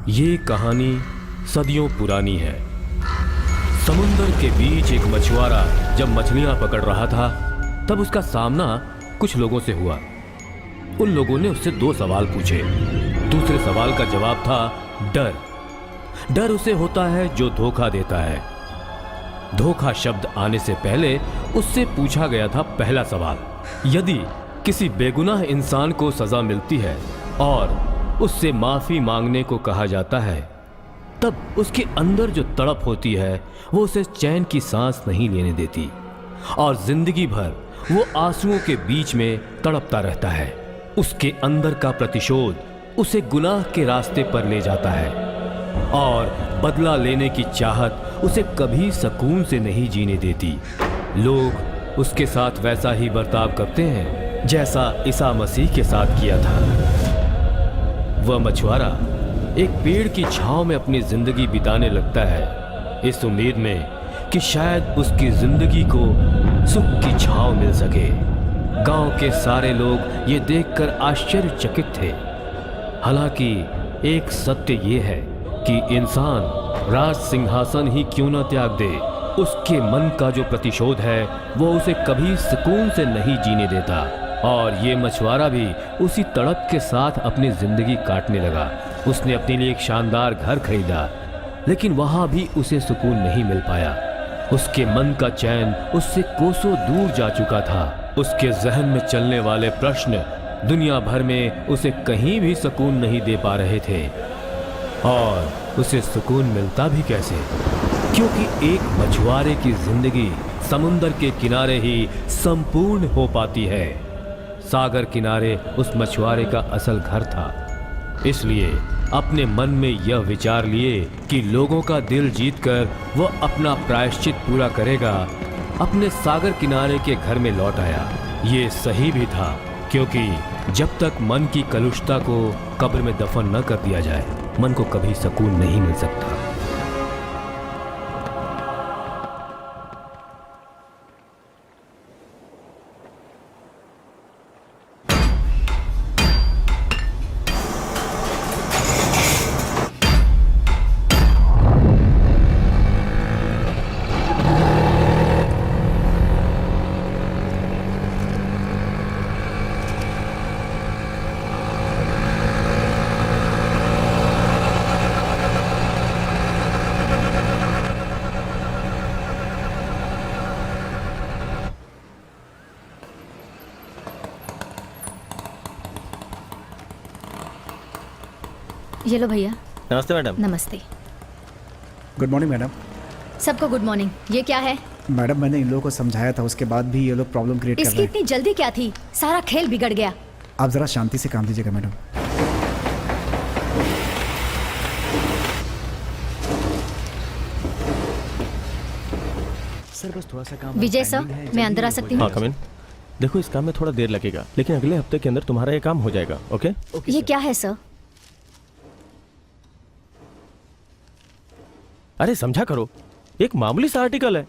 ये कहानी सदियों पुरानी है। समुंदर के बीच एक मछुआरा जब मछलियां पकड़ रहा था तब उसका सामना कुछ लोगों से हुआ। उन लोगों ने उससे 2 सवाल पूछे। दूसरे सवाल का जवाब था डर। डर उसे होता है जो धोखा देता है। धोखा शब्द आने से पहले उससे पूछा गया था पहला सवाल, यदि किसी बेगुनाह इंसान को सजा मिलती है और उससे माफी मांगने को कहा जाता है, तब उसके अंदर जो तड़प होती है वो उसे चैन की सांस नहीं लेने देती और जिंदगी भर वो आंसुओं के बीच में तड़पता रहता है। उसके अंदर का प्रतिशोध उसे गुनाह के रास्ते पर ले जाता है और बदला लेने की चाहत उसे कभी सुकून से नहीं जीने देती। लोग उसके साथ वैसा ही बर्ताव करते हैं जैसा ईसा मसीह के साथ किया था। वह मछुआरा एक पेड़ की छांव में अपनी जिंदगी बिताने लगता है, इस उम्मीद में कि शायद उसकी जिंदगी को सुख की छांव मिल सके। गांव के सारे लोग ये देखकर आश्चर्यचकित थे। हालांकि एक सत्य ये है कि इंसान राज सिंहासन ही क्यों न त्याग दे, उसके मन का जो प्रतिशोध है वो उसे कभी सुकून से नहीं जीने देता। और ये मछुआरा भी उसी तड़प के साथ अपनी जिंदगी काटने लगा। उसने अपने लिए एक शानदार घर खरीदा, लेकिन वहां भी उसे सुकून नहीं मिल पाया। उसके मन का चैन उससे कोसों दूर जा चुका था। उसके जहन में चलने वाले प्रश्न दुनिया भर में उसे कहीं भी सुकून नहीं दे पा रहे थे। और उसे सुकून मिलता भी कैसे, क्योंकि एक मछुआरे की जिंदगी समुंदर के किनारे ही संपूर्ण हो पाती है। सागर किनारे उस मछुआरे का असल घर था। इसलिए अपने मन में यह विचार लिए कि लोगों का दिल जीतकर वह अपना प्रायश्चित पूरा करेगा, अपने सागर किनारे के घर में लौट आया। ये सही भी था, क्योंकि जब तक मन की कलुषता को कब्र में दफन न कर दिया जाए, मन को कभी सुकून नहीं मिल सकता। ये लो भैया। नमस्ते मैडम। नमस्ते। Good morning madam. सबको गुड मॉर्निंग। ये क्या है? मैडम मैंने इन लोगों को समझाया था, उसके बाद भी ये लोग प्रॉब्लम क्रिएट कर इसकी रहे हैं। इतनी जल्दी क्या थी? सारा खेल बिगड़ गया। आप जरा शांति से काम लीजिएगा मैडम। सर बस थोड़ा सा काम। विजय सर, मैं अंदर आ सकती हूँ? हाँ कम इन। देखो इस काम में थोड़ा देर लगेगा, लेकिन अगले हफ्ते के अंदर तुम्हारा ये काम हो जाएगा। ओके? ये क्या है सर? अरे समझा करो, एक मामूली सा आर्टिकल है,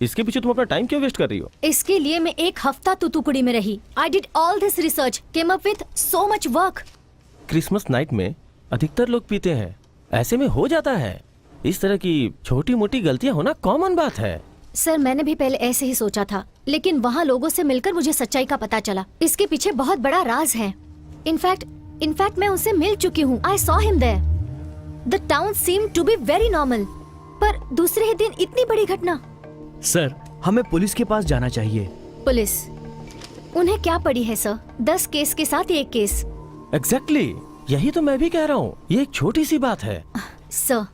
इसके पीछे तुम अपना टाइम क्यों वेस्ट कर रही हो? इसके लिए मैं 1 हफ्ता तुतुकुड़ी में रही। I did all this research, came up with so much work. Christmas night में अधिकतर लोग पीते हैं, ऐसे में हो जाता है। इस तरह की छोटी मोटी गलतियां होना कॉमन बात है। सर मैंने भी पहले ऐसे ही सोचा था, लेकिन वहाँ लोगों से मिलकर मुझे सच्चाई का पता चला। इसके पीछे बहुत बड़ा राज है। इनफैक्ट मैं उससे मिल चुकी हूँ। I saw him there. The town seemed to be very normal, पर दूसरे ही दिन इतनी बड़ी घटना। सर हमें पुलिस के पास जाना चाहिए। पुलिस? उन्हें क्या पड़ी है सर? 10 केस के साथ 1 केस। एग्जैक्टली, यही तो मैं भी कह रहा हूँ। ये एक छोटी सी बात है। सर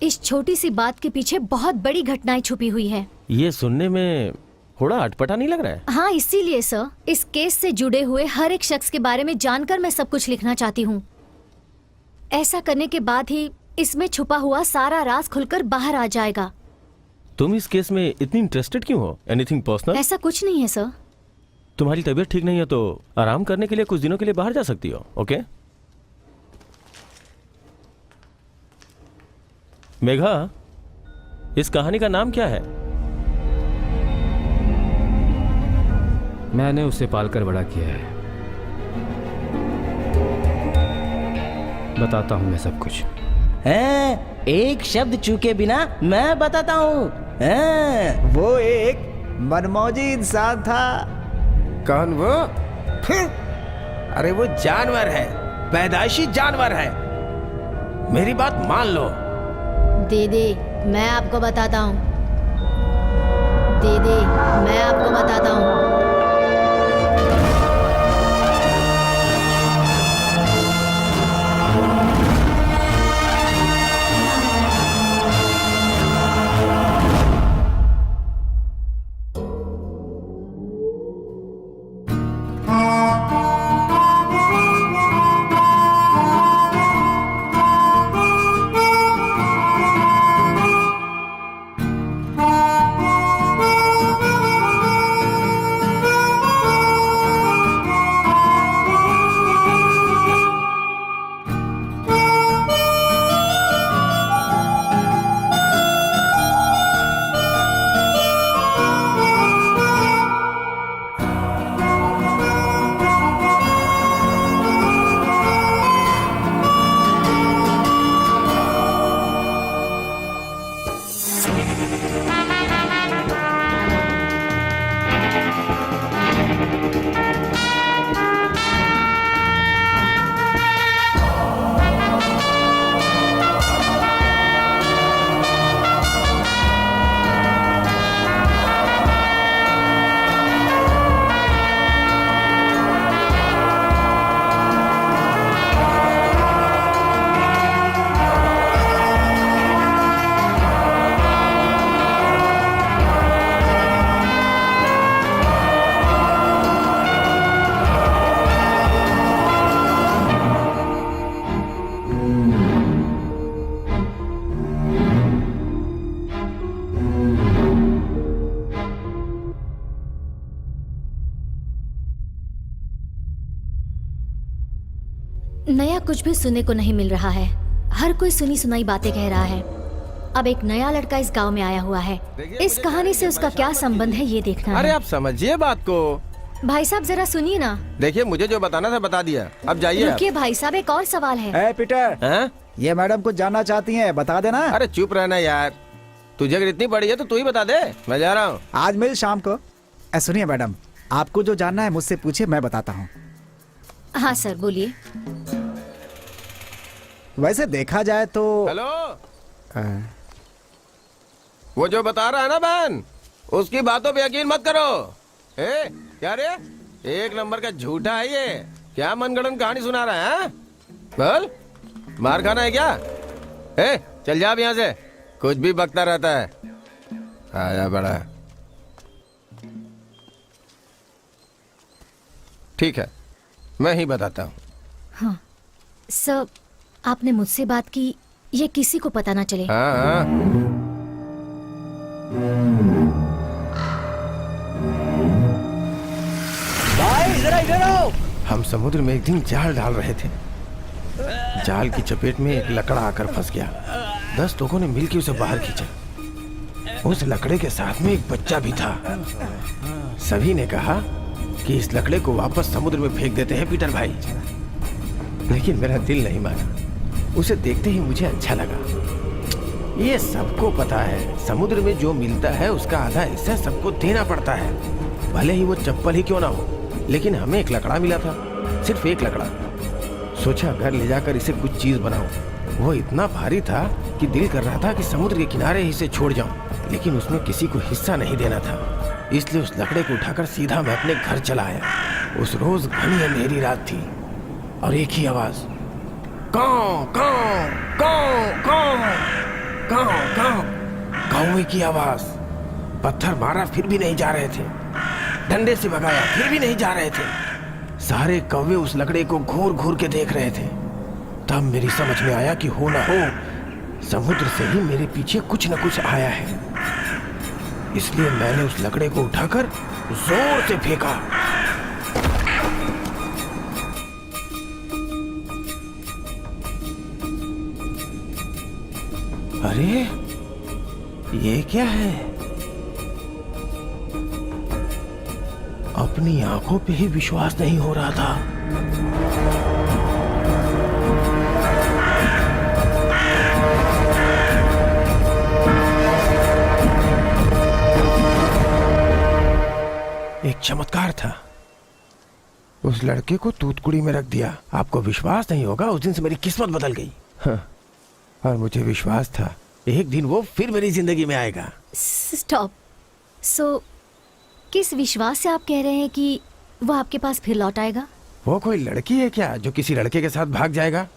इस छोटी सी बात के पीछे बहुत बड़ी घटनाएं छुपी हुई है। ये सुनने में थोड़ा अटपटा नहीं लग रहा है? हाँ इसीलिए सर इस केस से जुड़े हुए हर एक शख्स के बारे में जानकर मैं सब कुछ लिखना चाहती हूँ। ऐसा करने के बाद ही इसमें छुपा हुआ सारा राज खुलकर बाहर आ जाएगा। तुम इस केस में इतनी इंटरेस्टेड क्यों हो? Anything personal? ऐसा कुछ नहीं है सर। तुम्हारी तबीयत ठीक नहीं है तो आराम करने के लिए कुछ दिनों के लिए बाहर जा सकती हो। ओके? मेघा, इस कहानी का नाम क्या है? मैंने उसे पालकर बड़ा किया है। बताता हूं मैं सब कुछ। हैं? एक शब्द चूके बिना मैं बताता हूँ। हैं? वो एक मनमौजी इंसान था। कौन वो? अरे वो जानवर है, पैदाइशी जानवर है। मेरी बात मान लो। दीदी मैं आपको बताता हूँ, दीदी मैं आपको बताता हूँ। नया कुछ भी सुनने को नहीं मिल रहा है। हर कोई सुनी सुनाई बातें कह रहा है। अब एक नया लड़का इस गांव में आया हुआ है। इस कहानी से उसका क्या संबंध है ये देखना अरे है। आप समझिए बात को। भाई साहब जरा सुनिए ना। देखिए मुझे जो बताना था बता दिया, अब जाइए आप। रुकिए भाई साहब, एक और सवाल है। ए पीटर, हैं? ये मैडम कुछ जानना चाहती हैं, बता देना। अरे चुप रहना यार, तुझे अगर इतनी बड़ी है तो तू ही बता दे, मैं जा रहा हूँ। आज मिल शाम को। सुनिए मैडम, आपको जो जानना है मुझसे पूछिए, मैं बताता हूँ। हाँ सर बोलिए। वैसे देखा जाए तो हेलो, वो जो बता रहा है ना बहन, उसकी बातों पे यकीन मत करो। क्या रे, एक नंबर का झूठा है ये। क्या मनगढ़ंत कहानी सुना रहा है? बोल, मार खाना है क्या? चल जा अब यहाँ से, कुछ भी बकता रहता है। आया बड़ा। ठीक है, मैं ही बताता हूँ। हाँ सर, आपने मुझसे बात की, ये किसी को पता ना चले। हाँ हाँ। भाई जरा इधर आओ। हम समुद्र में एक दिन जाल डाल रहे थे। जाल की चपेट में एक लकड़ा आकर फंस गया। 10 लोगों ने मिलकर उसे बाहर खींचा। उस लकड़े के साथ में एक बच्चा भी था। सभी ने कहा कि इस लकड़े को वापस समुद्र में फेंक देते हैं पीटर भाई, लेकिन मेरा दिल नहीं माना। उसे देखते ही मुझे अच्छा लगा। ये सबको पता है, समुद्र में जो मिलता है उसका आधा हिस्सा सबको देना पड़ता है, भले ही वो चप्पल ही क्यों ना हो। लेकिन हमें एक लकड़ा मिला था, सिर्फ एक लकड़ा। सोचा घर ले जाकर इसे कुछ चीज बनाऊं। वो इतना भारी था कि दिल कर रहा था कि समुद्र के किनारे ही इसे छोड़ जाऊं, लेकिन उसमें किसी को हिस्सा नहीं देना था। इसलिए उस लकड़े को उठाकर सीधा मैं अपने घर चला आया। उस रोज घनी अंधेरी रात थी और एक ही आवाज, काऊ काऊ काऊ काऊ काऊ काऊ। कौवे की आवाज। पत्थर मारा फिर भी नहीं जा रहे थे, डंडे से भगाया फिर भी नहीं जा रहे थे। सारे कौवे उस लकड़े को घूर घूर के देख रहे थे। तब मेरी समझ में आया कि हो ना हो समुद्र से ही मेरे पीछे कुछ न कुछ आया है। इसलिए मैंने उस लकड़े को उठाकर जोर से फेंका। अरे ये क्या है? अपनी आंखों पे ही विश्वास नहीं हो रहा था। एक चमत्कार था। उस लड़के को तूतकुड़ी में रख दिया। आपको विश्वास नहीं होगा, उस दिन से मेरी किस्मत बदल गई। हाँ, और मुझे विश्वास था एक दिन वो फिर मेरी जिंदगी में आएगा। स्टॉप। सो किस विश्वास से आप कह रहे हैं कि वो आपके पास फिर लौट आएगा? वो कोई लड़की है क्या जो किसी लड़के के साथ भाग जाएगा?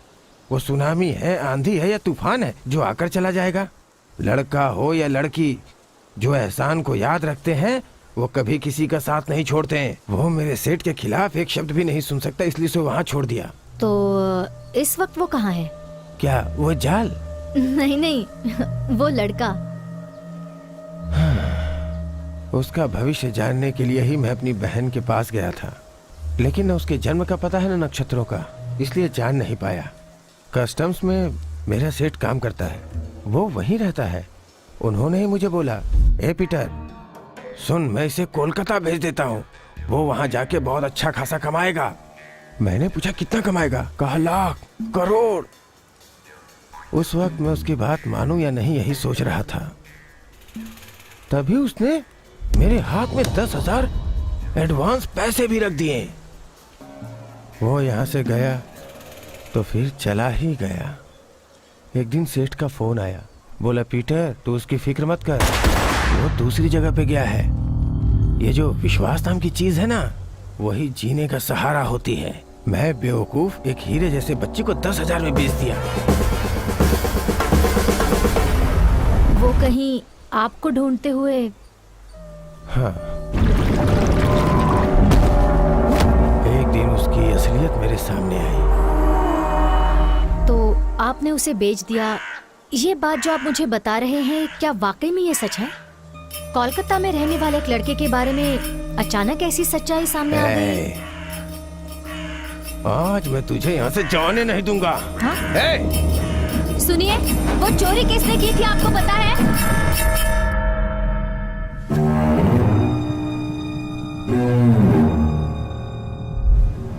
वो सुनामी है, आंधी है या तूफान है जो आकर चला जाएगा? लड़का हो या लड़की, जो एहसान को याद रखते हैं वो कभी किसी का साथ नहीं छोड़ते हैं। वो मेरे सेठ के खिलाफ एक शब्द भी नहीं सुन सकता, इसलिए उसे वहाँ छोड़ दिया। तो इस वक्त वो कहाँ है? क्या वो जाल? नहीं नहीं, वो लड़का। उसका भविष्य जानने के लिए ही मैं अपनी बहन के पास गया था, लेकिन न उसके जन्म का पता है न नक्षत्रों का, इसलिए जान नहीं पाया। कस्टम्स में मेरा सेठ काम करता है, वो वहीं रहता है। उन्होंने ही मुझे बोला, ए पीटर सुन, मैं इसे कोलकाता भेज देता हूँ, वो वहाँ जाके बहुत अच्छा खासा कमाएगा। मैंने पूछा कितना कमाएगा? कहा लाख, करोड़। उस वक्त मैं उसकी बात मानूं या नहीं यही सोच रहा था। तभी उसने मेरे हाथ में 10,000 एडवांस पैसे भी रख दिए। वो यहाँ से गया तो फिर चला ही गया। एक दिन सेठ का फोन आया, बोला पीटर तू उसकी फिक्र मत कर, वो दूसरी जगह पे गया है। ये जो विश्वास नाम की चीज है ना, वही जीने का सहारा होती है। मैं बेवकूफ एक हीरे जैसे बच्चे को 10,000 में बेच दिया। वो कहीं आपको ढूंढते हुए? हाँ, एक दिन उसकी असलियत मेरे सामने आई। तो आपने उसे बेच दिया। ये बात जो आप मुझे बता रहे हैं, क्या वाकई में ये सच है? कोलकाता में रहने वाले एक लड़के के बारे में अचानक ऐसी सच्चाई सामने आ गई? आज मैं तुझे यहाँ से जाने नहीं दूंगा। हाँ? सुनिए, वो चोरी किसने की थी आपको पता है?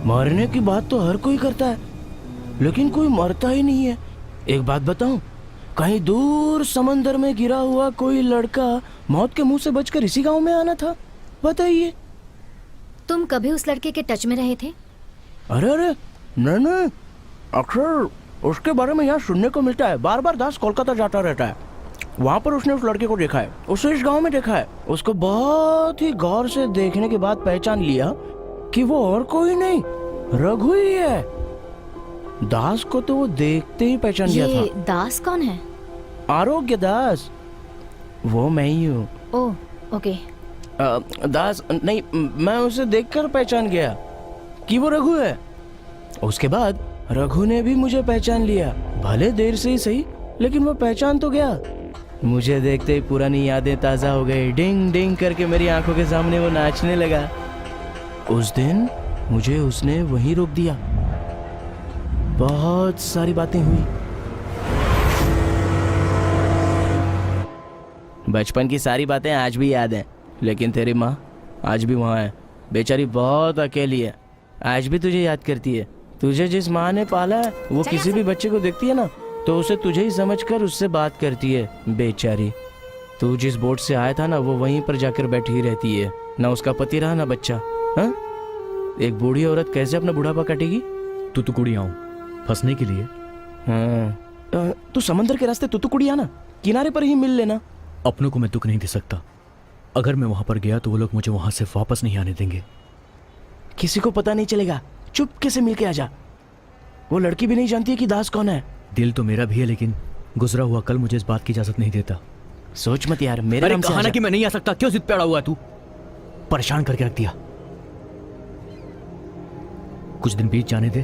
मरने की बात तो हर कोई करता है, लेकिन कोई मरता ही नहीं है। एक बात बताऊं, कहीं दूर समंदर में गिरा हुआ कोई लड़का मौत के मुंह से बचकर इसी गांव में आना था। बताइए। तुम कभी उस लड़के के टच में रहे थे? अरे अरे नहीं, अक्सर उसके बारे में यहाँ सुनने को मिलता है। बार बार दास कोलकाता जाता रहता है, वहाँ पर उसने उस लड़के को देखा है, उसे इस गांव में देखा है। उसको बहुत ही गौर से देखने के बाद पहचान लिया कि वो और कोई नहीं, रघु ही है। दास को तो वो देखते ही पहचान गया था। ये दास कौन है? आरोग्य दास, वो मैं ही हूँ। ओह, ओके। दास नहीं, मैं उसे देखकर पहचान गया कि वो रघु है। उसके बाद रघु ने भी मुझे पहचान लिया, भले देर से ही सही, लेकिन वो पहचान तो गया। मुझे देखते ही पुरानी यादें ताजा हो गई। डिंग डिंग करके मेरी आंखों के सामने वो नाचने लगा। उस दिन मुझे उसने वहीं रोक दिया। बहुत सारी बातें हुई, बचपन की सारी बातें आज भी याद हैं। लेकिन तेरी माँ आज भी वहाँ है, बेचारी बहुत अकेली है, आज भी तुझे याद करती है। तुझे जिस माँ ने पाला है, वो किसी भी बच्चे को देखती है ना, तो उसे तुझे ही समझकर उससे बात करती है। बेचारी, तू जिस बोट से आया था ना, वो वहीं पर जाकर बैठी रहती है। ना उसका पति रहा ना बच्चा। हाँ, एक बूढ़ी औरत कैसे अपना बुढ़ापा काटेगी? तुतुकुड़ी आऊं फंसने के लिए? हाँ, तू समंदर के रास्ते तुतुकुड़ी आना, किनारे पर ही मिल लेना। अपनों को मैं दुख नहीं दे सकता। अगर मैं वहां पर गया तो वो लोग मुझे वहां से वापस नहीं आने देंगे। किसी को पता नहीं चलेगा, चुपके से मिलके आजा। वो लड़की भी नहीं जानती है कि दास कौन है। दिल तो मेरा भी है, लेकिन गुजरा हुआ कल मुझे इस बात की इजाजत नहीं देता। सोच मत यार, मेरे नाम से कहा ना आजा। कि मैं नहीं आ सकता, क्यों जिद पे अड़ा हुआ है तू? परेशान करके रख दिया। कुछ दिन बीत जाने दे,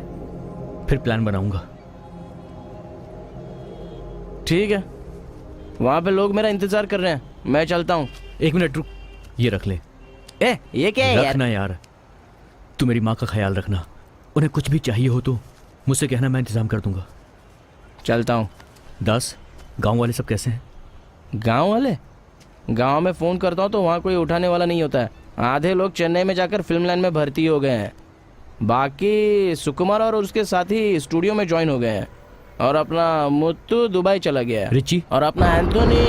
फिर प्लान बनाऊंगा। ठीक है, वहां पे लोग मेरा इंतजार कर रहे हैं, मैं चलता हूँ। 1 मिनट रुक, ये रख ले। ये क्या है यार? रखना यार, तू मेरी माँ का ख्याल रखना। उन्हें कुछ भी चाहिए हो तो मुझसे कहना, मैं इंतजाम कर दूंगा। चलता हूँ। दास, गांव वाले सब कैसे हैं? गांव वाले? गांव में फ़ोन करता हूँ तो वहाँ कोई उठाने वाला नहीं होता है। आधे लोग चेन्नई में जाकर फिल्म लाइन में भर्ती हो गए हैं, बाकी सुकुमार और उसके साथी स्टूडियो में ज्वाइन हो गए हैं, और अपना मुत्तू दुबई चला गया है। रिची? और अपना एंथोनी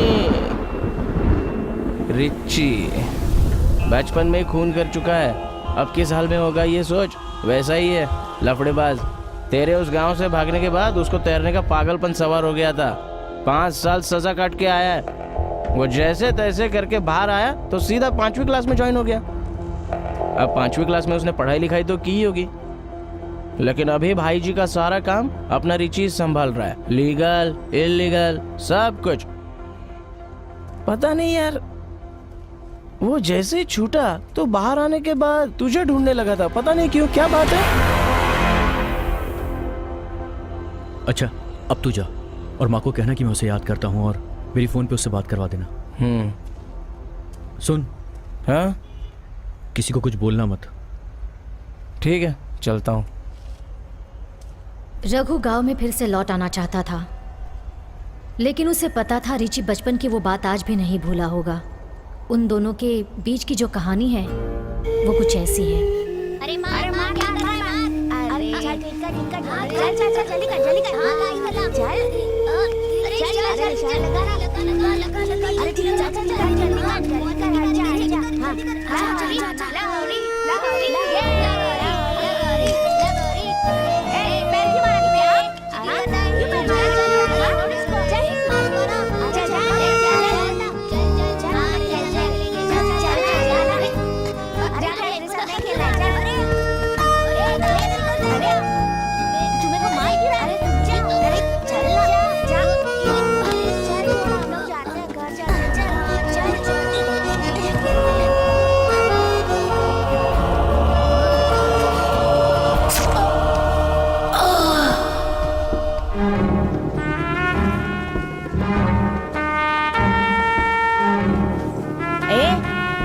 रिची बचपन में ही खून कर चुका है, अब किस हाल में होगा ये सोच। वैसा ही है लफड़ेबाज। तेरे उस गांव से भागने के बाद उसको तैरने का पागलपन सवार हो गया था। 5 साल सजा काट के आया है। वो जैसे तैसे करके बाहर आया तो सीधा 5वीं क्लास में ज्वाइन हो गया। अब 5वीं क्लास में उसने पढ़ाई लिखाई तो की होगी, लेकिन अभी भाई जी का सारा काम अपना रिची संभाल रहा है, लीगल इलीगल सब कुछ। पता नहीं यार, वो जैसे ही छूटा तो बाहर आने के बाद तुझे ढूंढने लगा था, पता नहीं क्यों, क्या बात है। अच्छा अब तू जा और माँ को कहना कि मैं उसे याद करता हूँ और मेरी फोन पे उससे बात करवा देना। सुन, हाँ किसी को कुछ बोलना मत। ठीक है, चलता हूँ। रघु गांव में फिर से लौट आना चाहता था, लेकिन उसे पता था रिची बचपन की वो बात आज भी नहीं भूला होगा। उन दोनों के बीच की जो कहानी है वो कुछ ऐसी है। अरे माँ क्या कर रहा है माँ? अरे चल जल्दी कर चल। अरे चल लगा अरे ठीक है चल जल्दी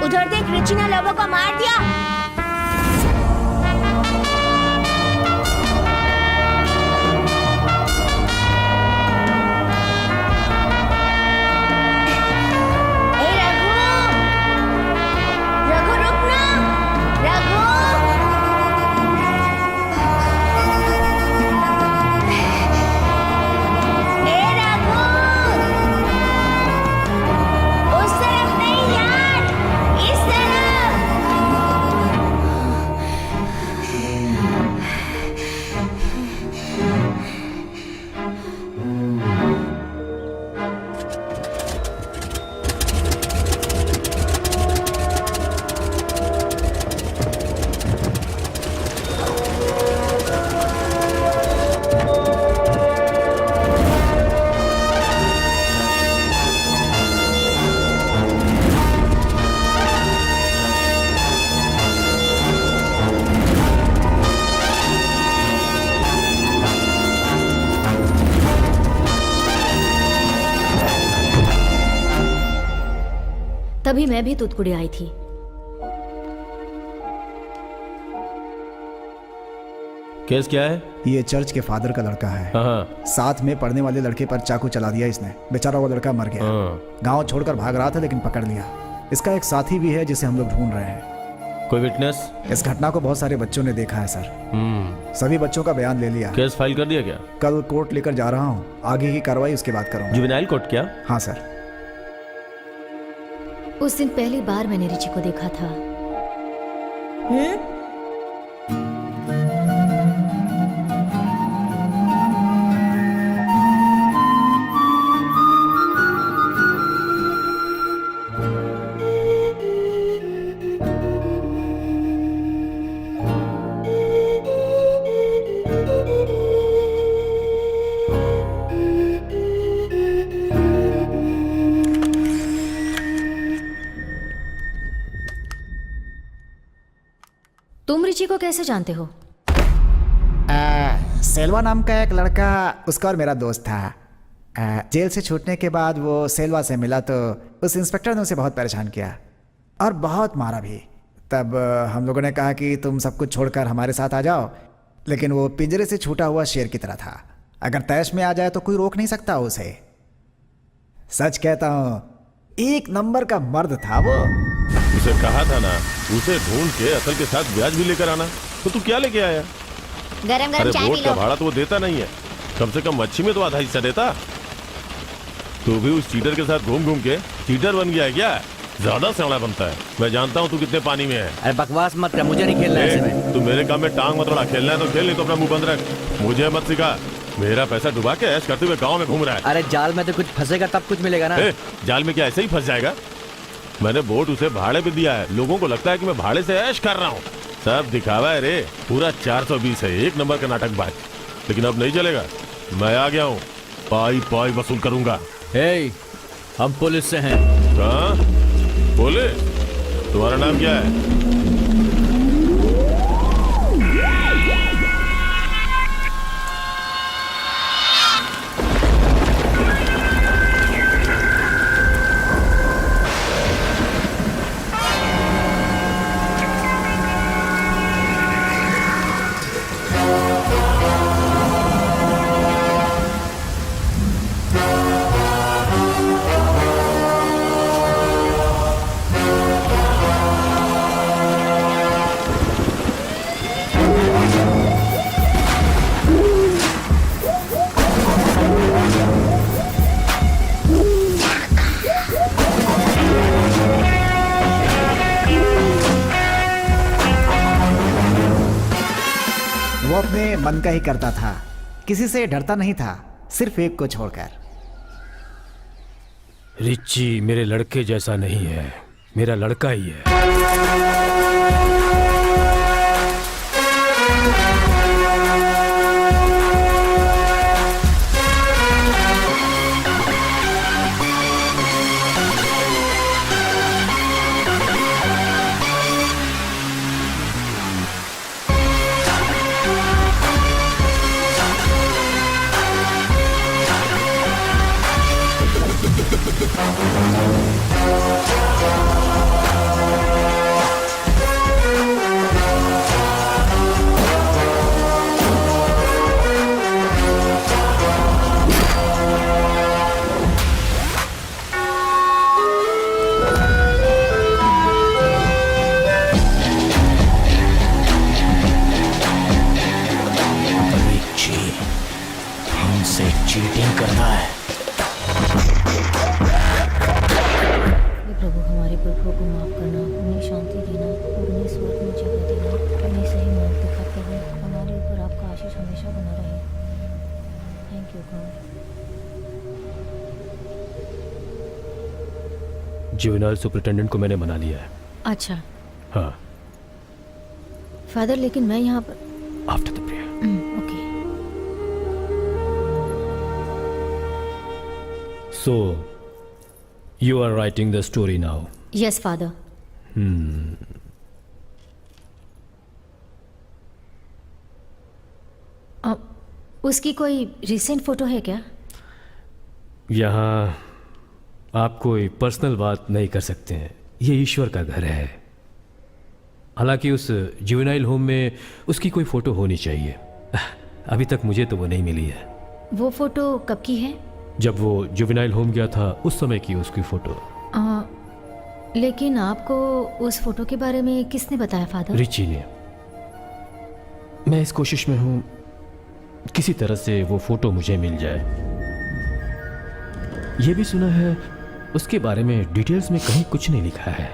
उधर देख, रिची ने लोगों को मार दिया। तभी मैं भी तुतकुड़ी आई थी। केस क्या है? ये चर्च के फादर का लड़का है। हाँ। साथ में पढ़ने वाले लड़के पर चाकू चला दिया इसने। बेचारा वो लड़का मर गया। गांव छोड़कर भाग रहा था लेकिन पकड़ लिया। इसका एक साथी भी है जिसे हम लोग ढूंढ रहे हैं। कोई विटनेस? इस घटना को बहुत सारे बच्चों ने देखा है सर। सभी बच्चों का बयान ले लिया। केस फाइल कर दिया क्या? कल कोर्ट लेकर जा रहा हूँ, आगे की कार्रवाई उसके बाद करूँगा। जुवेनाइल कोर्ट क्या? हाँ सर। उस दिन पहली बार मैंने रिची को देखा था। तुम रिची को कैसे जानते हो? सेल्वा नाम का एक लड़का, उसका और मेरा दोस्त था। जेल से छूटने के बाद वो सेल्वा से मिला तो उस इंस्पेक्टर ने उसे बहुत परेशान किया और बहुत मारा भी। तब हम लोगों ने कहा कि तुम सब कुछ छोड़कर हमारे साथ आ जाओ, लेकिन वो पिंजरे से छूटा हुआ शेर की तरह था। अगर तैश में आ जाए तो कोई रोक नहीं सकता उसे। सच कहता हूँ, एक नंबर का मर्द था वो। उसे कहा था ना, उसे ढूंढ के असल के साथ ब्याज भी लेकर आना। तो तू क्या लेके आया? गरम अरे चाय बोट पी का लो। भाड़ा तो वो देता नहीं है, कम से कम मच्छी में तो आधा हिस्सा देता। तू भी उस चीटर के साथ घूम घूम के चीटर बन गया है क्या? ज्यादा सड़ा बनता है। मैं जानता हूँ तू कितने पानी में है। अरे बकवास मत कर, मुझे नहीं खेलना ऐसे में। तू मेरे काम में टांग मत अड़ा। खेलना है तो खेल, नहीं तो अपना मुंह बंद रख। मुझे मत सिखा। मेरा पैसा डुबा के ऐश करते हुए गांव में घूम रहा है। अरे जाल में तो कुछ फंसेगा तब कुछ मिलेगा ना। जाल में क्या ऐसे ही फंस जाएगा? मैंने बोट उसे भाड़े पे दिया है। लोगों को लगता है कि मैं भाड़े से ऐश कर रहा हूँ। सब दिखावा है रे। पूरा 420 है, एक नंबर का नाटकबाज। लेकिन अब नहीं चलेगा, मैं आ गया हूँ। पाई पाई वसूल करूंगा। हे, हम पुलिस से हैं। हाँ? पुलिस? तुम्हारा नाम क्या है? वो अपने मन का ही करता था, किसी से डरता नहीं था, सिर्फ एक को छोड़कर। रिची मेरे लड़के जैसा नहीं है, मेरा लड़का ही है। हमसे चीटिंग करना है। प्रभु हमारे पुरखों को माफ करना, उन्हें शांति देना और उन्हें स्वर्ग में जगह देना, उन्हें सही मार्ग दिखाते हुए हमारे ऊपर आपका आशीष हमेशा बना रहे। Thank you God. Juvenile superintendent को मैंने मना लिया है। अच्छा हाँ, फादर, लेकिन मैं यहाँ पर after the prayer. Okay. So, you are writing the story now. Yes father. उसकी कोई रिसेंट फोटो है क्या? यहाँ आप कोई पर्सनल बात नहीं कर सकते हैं, ये ईश्वर का घर है। हालांकि उस जुवेनाइल होम में उसकी कोई फोटो होनी चाहिए। अभी तक मुझे तो वो नहीं मिली है। वो फोटो कब की है? जब वो जुवेनाइल होम गया था उस समय की उसकी फोटो। लेकिन आपको उस फोटो के बारे में किसने बताया फादर? रिची ने। मैं इस कोशिश में हूँ किसी तरह से वो फोटो मुझे मिल जाए। ये भी सुना है उसके बारे में डिटेल्स में कहीं कुछ नहीं लिखा है।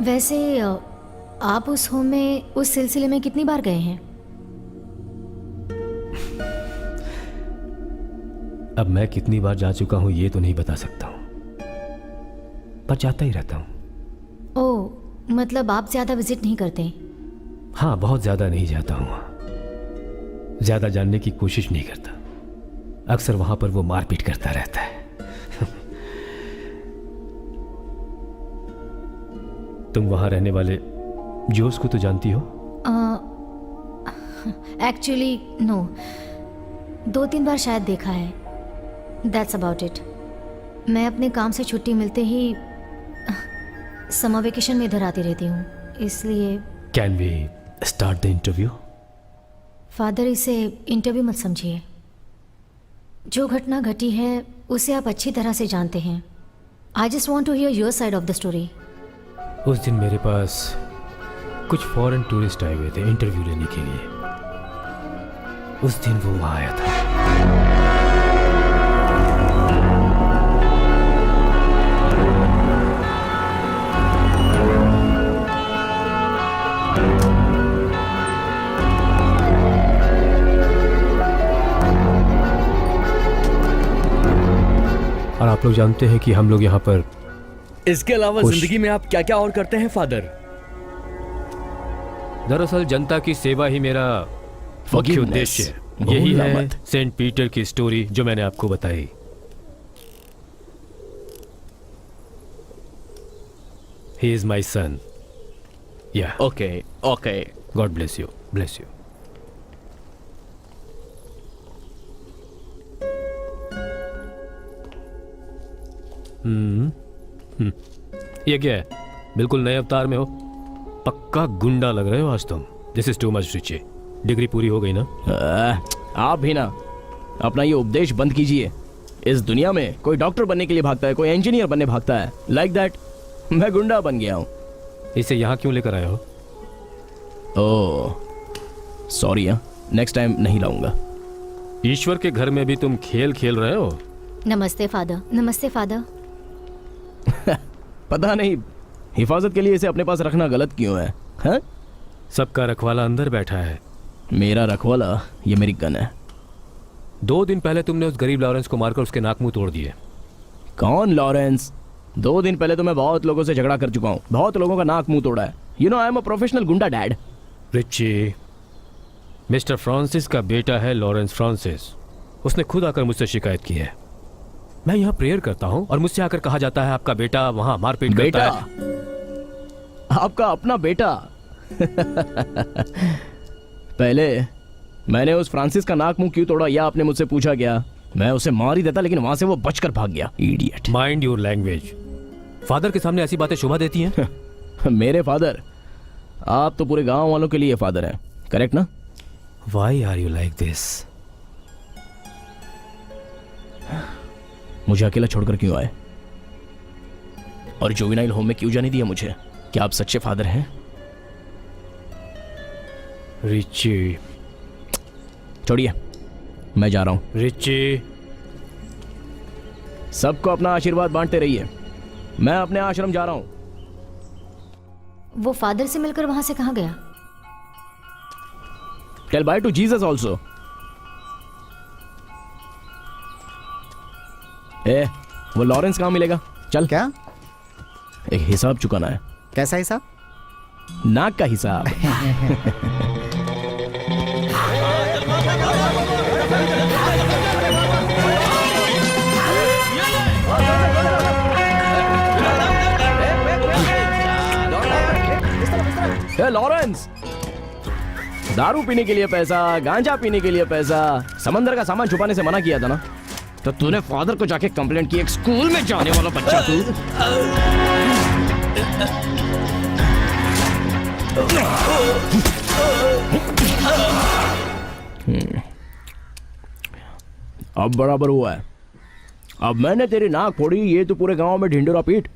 वैसे आप उस होम में उस सिलसिले में कितनी बार गए हैं? अब मैं कितनी बार जा चुका हूं ये तो नहीं बता सकता हूं, पर जाता ही रहता हूं। ओह, मतलब आप ज्यादा विजिट नहीं करते? हाँ, बहुत ज्यादा नहीं जाता हूं, ज्यादा जानने की कोशिश नहीं करता। अक्सर वहां पर वो मारपीट करता रहता है। तुम वहां रहने वाले जोस को तो जानती हो? एक्चुअली नो, 2-3 बार शायद देखा है। That's about it. मैं अपने काम से छुट्टी मिलते ही समर वेकेशन में इधर आती रहती हूँ, इसलिए। Can we start the interview? Father, इसे इंटरव्यू मत समझिए। जो घटना घटी है उसे आप अच्छी तरह से जानते हैं। I just want to hear your side of the story. उस दिन मेरे पास कुछ फॉरेन टूरिस्ट आए हुए थे इंटरव्यू लेने के लिए। उस दिन वो वहां आया था। आप लोग जानते हैं कि हम लोग यहाँ पर इसके अलावा खुश। जिंदगी में आप क्या क्या और करते हैं फादर? दरअसल जनता की सेवा ही मेरा मुख्य Forgiveness। उद्देश्य है। यही भूलना है मत। सेंट पीटर की स्टोरी जो मैंने आपको बताई। ही इज माई सन। या okay okay. God bless you, bless you. ये क्या है? बिल्कुल नए अवतार में हो। पक्का गुंडा लग रहे हो आज तुम। This is too much Richie. Degree पूरी हो गई ना? आप भी ना अपना ये उपदेश बंद कीजिए। इस दुनिया में कोई डॉक्टर बनने के लिए भागता है, कोई इंजीनियर बनने भागता है। लाइक दैट मैं गुंडा बन गया हूँ। इसे यहाँ क्यों लेकर आए हो? ओह सॉरी, नेक्स्ट टाइम नहीं लाऊंगा। ईश्वर के घर में भी तुम खेल खेल रहे हो? नमस्ते फादर। नमस्ते फादर। पता नहीं हिफाजत के लिए इसे अपने पास रखना गलत क्यों है? हाँ? सबका रखवाला अंदर बैठा है। मेरा रखवाला ये मेरी गन है। 2 दिन पहले तुमने उस गरीब लॉरेंस को मारकर उसके नाक मुंह तोड़ दिए। कौन लॉरेंस? 2 दिन पहले तो मैं बहुत लोगों से झगड़ा कर चुका हूँ, बहुत लोगों का नाक मुंह तोड़ा है। You know I am a professional गुंडा डैड। रिची, मिस्टर फ्रांसिस का बेटा है लॉरेंस फ्रांसिस। उसने खुद आकर मुझसे शिकायत की है। मैं यहाँ प्रेयर करता हूँ और मुझसे आकर कहा जाता है आपका बेटा वहाँ मारपीट करता बेटा? है। आपका अपना बेटा? पहले मैंने उस फ्रांसिस का नाक मुंह क्यों तोड़ा यह आपने मुझसे पूछा क्या? मैं उसे मार ही देता, लेकिन वहां से वो बचकर भाग गया। Idiot. Mind your language. Father के सामने ऐसी बातें शोभा देती हैं? मेरे फादर? आप तो पूरे गांव वालों के लिए फादर हैं, करेक्ट ना? Why are you like this? मुझे अकेला छोड़कर क्यों आए? और जुवेनाइल होम में क्यों जाने दिया मुझे? क्या आप सच्चे फादर हैं? रिची, छोड़िए, मैं जा रहा हूं। रिची, सबको अपना आशीर्वाद बांटते रहिए। मैं अपने आश्रम जा रहा हूं। वो फादर से मिलकर वहां से कहाँ गया? Tell bye to Jesus also. वो लॉरेंस कहाँ मिलेगा? चल। क्या? एक हिसाब चुकाना है। कैसा हिसाब? नाक का हिसाब। लॉरेंस, दारू पीने के लिए पैसा, गांजा पीने के लिए पैसा, समंदर का सामान छुपाने से मना किया था ना? तो तूने फादर को जाके कंप्लेंट की। एक स्कूल में जाने वाला बच्चा तू। अब बराबर हुआ है। अब मैंने तेरी नाक फोड़ी, ये तो पूरे गांव में ढिंडोरा पीट।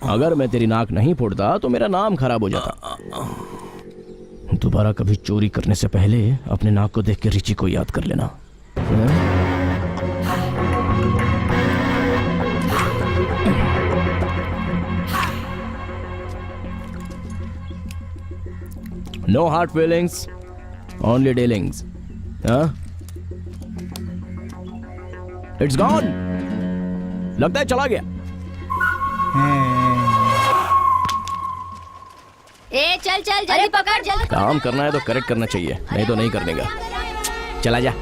अगर मैं तेरी नाक नहीं फोड़ता तो मेरा नाम खराब हो जाता। दोबारा कभी चोरी करने से पहले अपने नाक को देख के रिची को याद कर लेना। No hard feelings, only dealings. It's gone. लगता है चला गया। ए चल चल जल्दी पकड़ जल्दी। काम करना है तो करेक्ट करना चाहिए, नहीं तो नहीं करने का। चला जा।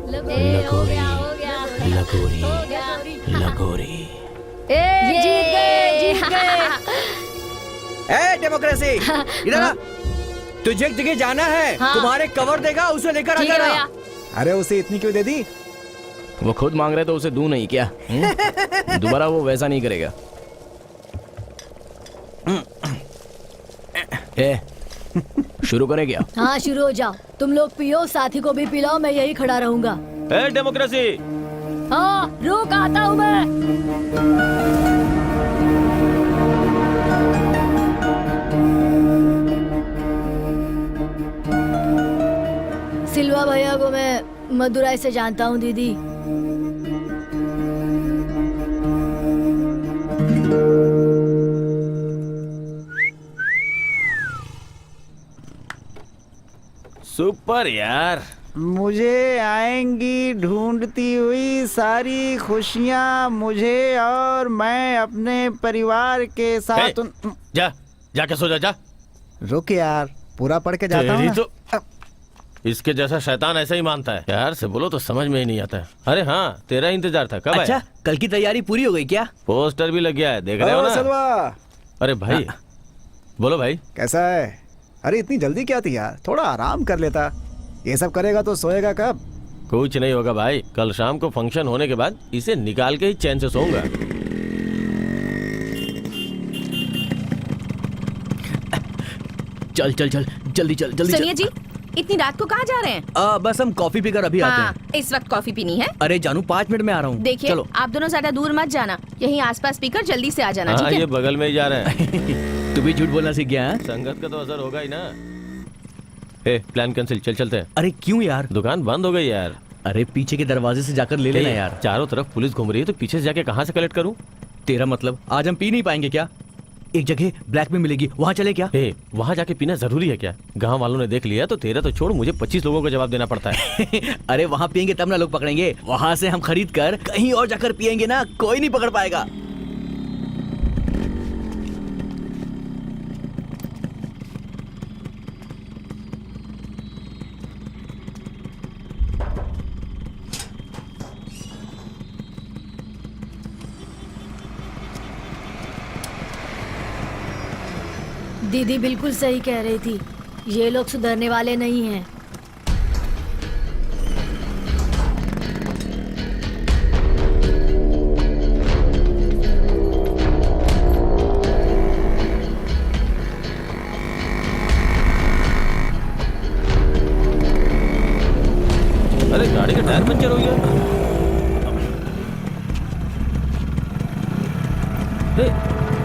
लगोरी, लगोरी, लगोरी। जीत गए, जीत गए। ए डेमोक्रेसी, इधर आ। तुझे एक जगह जाना है, हाँ। तुम्हारे कवर देगा, उसे लेकर आ ठीक है जाना। भैया। अरे उसे इतनी क्यों दे दी? वो खुद मांग रहे तो उसे दूं नहीं क्या? दोबारा वो वैसा नहीं करेगा। ए, शुरू करें क्या? हाँ शुरू हो जाओ। तुम लोग पियो, साथी को भी पिलाओ, मैं यही खड़ा रहूंगा। ए डेमोक्रेसी, हाँ रुक, आता हूँ मैं। सिल्वा भैया को मैं मदुराई से जानता हूँ दीदी। सुपर यार। मुझे आएंगी ढूंढती हुई सारी खुशियाँ मुझे, और मैं अपने परिवार के साथ जा जाके सो जा। रुक यार, पूरा पढ़ के जाता हूँ तो इसके जैसा शैतान ऐसा ही मानता है। प्यार से बोलो तो समझ में ही नहीं आता है। अरे हाँ, तेरा इंतजार था। कब अच्छा, आया? कल की तैयारी पूरी हो गई क्या? पोस्टर भी लग गया है, देख रहे हो ना? सलवा, अरे भाई बोलो भाई। कैसा है? अरे इतनी जल्दी क्या थी यार, थोड़ा आराम कर लेता। ये सब करेगा तो सोएगा कब? कुछ नहीं होगा भाई, कल शाम को फंक्शन होने के बाद इसे निकाल के ही चैन से सोऊंगा। चल चल चल जल्दी चल जल्दी सुनिए जी, इतनी रात को कहाँ जा रहे हैं? बस हम कॉफी पीकर अभी आते हाँ, हैं। इस वक्त कॉफी पीनी है? अरे जानू 5 मिनट में आ रहा हूँ। देखिए, चलो। आप दोनों ज्यादा दूर मत जाना, यहीं आसपास पीकर जल्दी से आ जाना। हाँ, ठीक है? ये बगल में ही जा रहे हैं। तू भी झूठ बोलना सीख गया है? संगत का तो असर होगा ही ना। ए, प्लान कैंसिल, चल चलते हैं। अरे क्यों यार? दुकान बंद हो गई यार। अरे पीछे के दरवाजे से जाकर ले लेना यार। चारों तरफ पुलिस घूम रही है, तो पीछे से जाके कहाँ से कलेक्ट करूँ? तेरा मतलब आज हम पी नहीं पाएंगे क्या? एक जगह ब्लैक में मिलेगी, वहाँ चले क्या? वहाँ जाके पीना जरूरी है क्या? गांव वालों ने देख लिया तो तेरा तो छोड़, मुझे 25 लोगों का जवाब देना पड़ता है। अरे वहाँ पियेंगे तब ना लोग पकड़ेंगे। वहाँ से हम खरीद कर कहीं और जाकर पियेंगे ना, कोई नहीं पकड़ पाएगा। दीदी बिल्कुल सही कह रही थी, ये लोग सुधरने वाले नहीं हैं। अरे गाड़ी का टायर पंचर हो गया।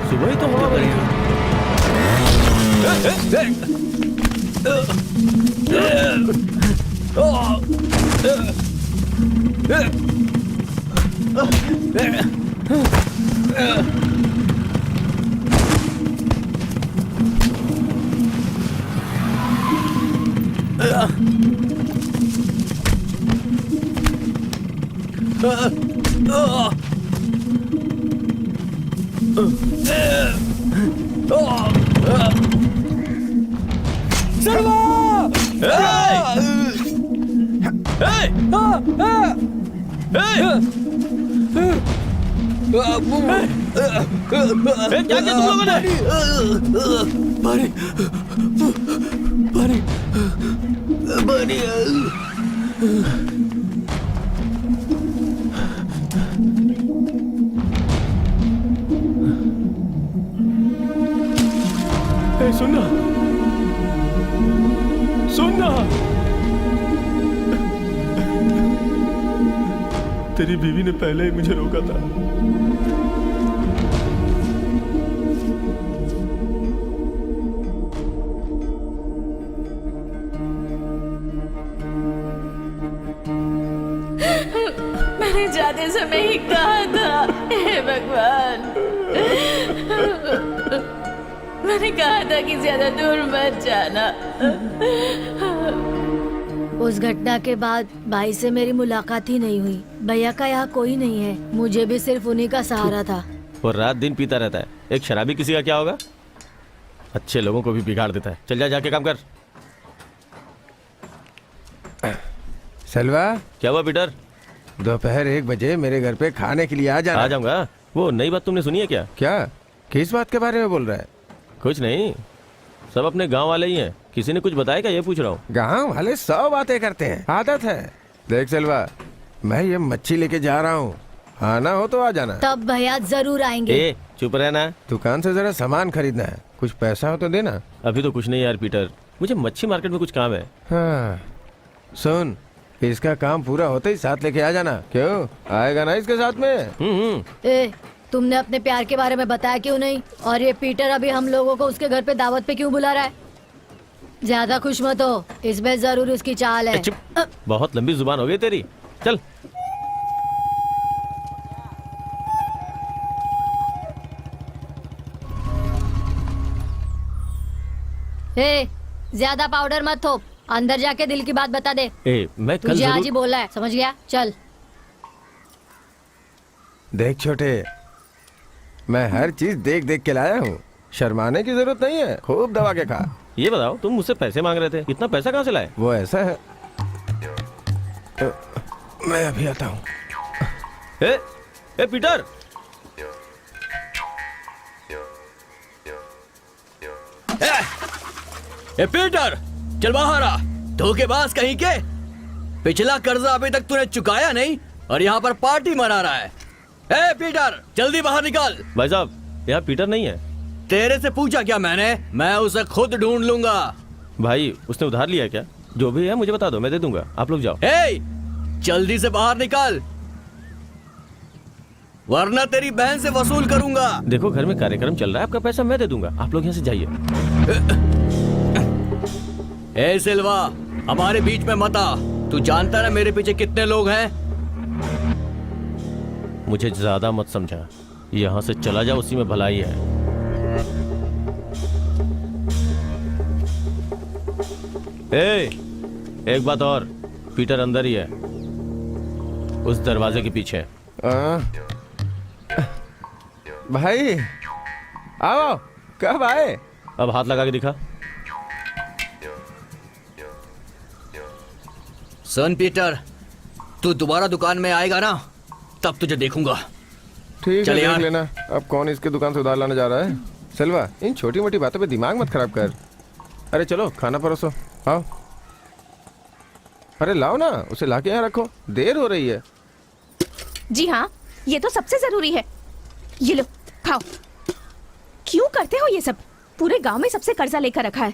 सुबह ही तो हवा भरी थी। क्या किया तुम लोगों ने? सुनना सुनना, तेरी बीवी ने पहले ही मुझे रोका था। मैंने जाते समय ही कहा था, हे भगवान, मैंने कहा था कि ज्यादा दूर मत जाना। उस घटना के बाद भाई से मेरी मुलाकात ही नहीं हुई। भैया का यहाँ कोई नहीं है, मुझे भी सिर्फ उन्हीं का सहारा था। वो रात दिन पीता रहता है, एक शराबी किसी का क्या होगा? अच्छे लोगों को भी बिगाड़ देता है। चल जा, जाके काम कर। सलवा, क्या हुआ पीटर? दोपहर 1 बजे मेरे घर पे खाने के लिए आ जाना। आ जाऊंगा। वो नई बात तुमने सुनी है क्या? क्या? किस बात के बारे में बोल रहा है? कुछ नहीं, सब अपने गांव वाले ही हैं। किसी ने कुछ बताया क्या, ये पूछ रहा हूँ। गांव वाले 100 बातें करते हैं, आदत है। देख सलवा, मैं ये मच्छी लेके जा रहा हूँ, आना हो तो आ जाना। तब भैया जरूर आएंगे। ए, चुप रहना। दुकान से जरा सामान खरीदना है, कुछ पैसा हो तो देना। अभी तो कुछ नहीं यार पीटर, मुझे मच्छी मार्केट में कुछ काम है। हाँ, सुन, इसका काम पूरा होते ही साथ लेके आ जाना। क्यों, आएगा ना इसके साथ में? ए, तुमने अपने प्यार के बारे में बताया क्यों नहीं? और ये पीटर अभी हम लोगों को उसके घर पे दावत पे क्यों बुला रहा है? ज्यादा खुश मत हो, इसमें जरूर उसकी चाल है। बहुत लंबी जुबान हो गई तेरी, चल। ए, ज्यादा पाउडर मत थोप, अंदर जाके दिल की बात बता दे। मैं कल तुझे आज ही जरूर... बोला है, समझ गया? चल। देख छोटे, मैं हर चीज देख देख के लाया हूँ, शर्माने की जरूरत नहीं है, खूब दबा के खा। ये बताओ, तुम मुझसे पैसे मांग रहे थे, इतना पैसा कहाँ से लाए? वो ऐसा है, मैं अभी आता हूँ। ए पीटर, ए पीटर, चल बाहर आ। धोखेबाज कहीं के, पिछला कर्जा अभी तक तूने चुकाया नहीं और यहाँ पर पार्टी मना रहा है। ए पीटर, जल्दी बाहर निकाल। भाई साहब, यहाँ पीटर नहीं है। तेरे से पूछा क्या मैंने? मैं उसे खुद ढूंढ लूंगा। भाई, उसने उधार लिया है क्या? जो भी है मुझे बता दो, मैं दे दूंगा। आप लोग जाओ। ए, जल्दी से बाहर निकाल, वरना तेरी बहन से वसूल करूंगा। देखो, घर में कार्यक्रम चल रहा है, आपका पैसा मैं दे दूंगा। आप लोग यहाँ से जाइए। ए सिल्वा, हमारे बीच में मत आ। तू जानता ना मेरे पीछे कितने लोग हैं। मुझे ज्यादा मत समझा, यहाँ से चला जा, उसी में भलाई है। एक बात और, पीटर अंदर ही है, उस दरवाजे के पीछे। भाई आओ, कब आए? अब हाथ लगा के दिखा। सन पीटर, तू दोबारा दुकान में आएगा ना, तब तुझे देखूंगा। ठीक है, देख लेना। अब कौन इसके दुकान से उधार लाने जा रहा है? सिल्वा, इन छोटी मोटी बातों पे दिमाग मत खराब कर। अरे चलो, खाना परोसो, आओ। अरे लाओ ना, उसे लाके यहाँ रखो, देर हो रही है। जी हाँ, ये तो सबसे जरूरी है। ये लो, खाओ। क्यों करते हो ये सब? पूरे गांव में सबसे कर्जा लेकर रखा है।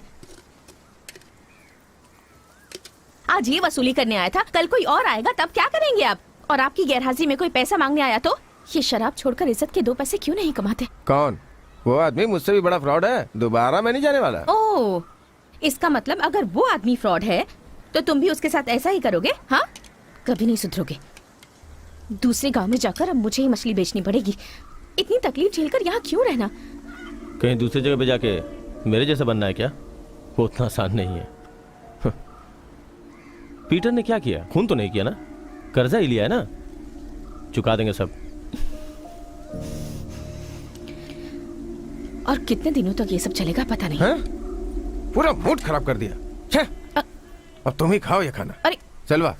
आज ये वसूली करने आया था, कल कोई और आएगा, तब क्या करेंगे आप? और आपकी गैरहाजिरी में कोई पैसा मांगने आया तो ये शराब छोड़कर इज्जत के 2 पैसे क्यों नहीं कमाते? कौन? वो आदमी मुझसे भी बड़ा फ्रॉड है, दोबारा मैं नहीं जाने वाला। ओह, इसका मतलब अगर वो आदमी फ्रॉड है तो तुम भी उसके साथ ऐसा ही करोगे? हाँ, कभी नहीं सुधरोगे। दूसरे गांव में जाकर अब मुझे ही मछली बेचनी पड़ेगी। इतनी तकलीफ झेलकर यहाँ क्यों रहना? कहीं दूसरी जगह पे जाके मेरे जैसा बनना है क्या? वो उतना आसान नहीं है। पीटर ने क्या किया? खून तो नहीं किया ना, कर्जा ही लिया है ना, चुका देंगे सब। और कितने दिनों तक ये सब चलेगा पता नहीं। है? पूरा मूड खराब कर दिया। अब तुम ही खाओ ये खाना। अरे चलवा,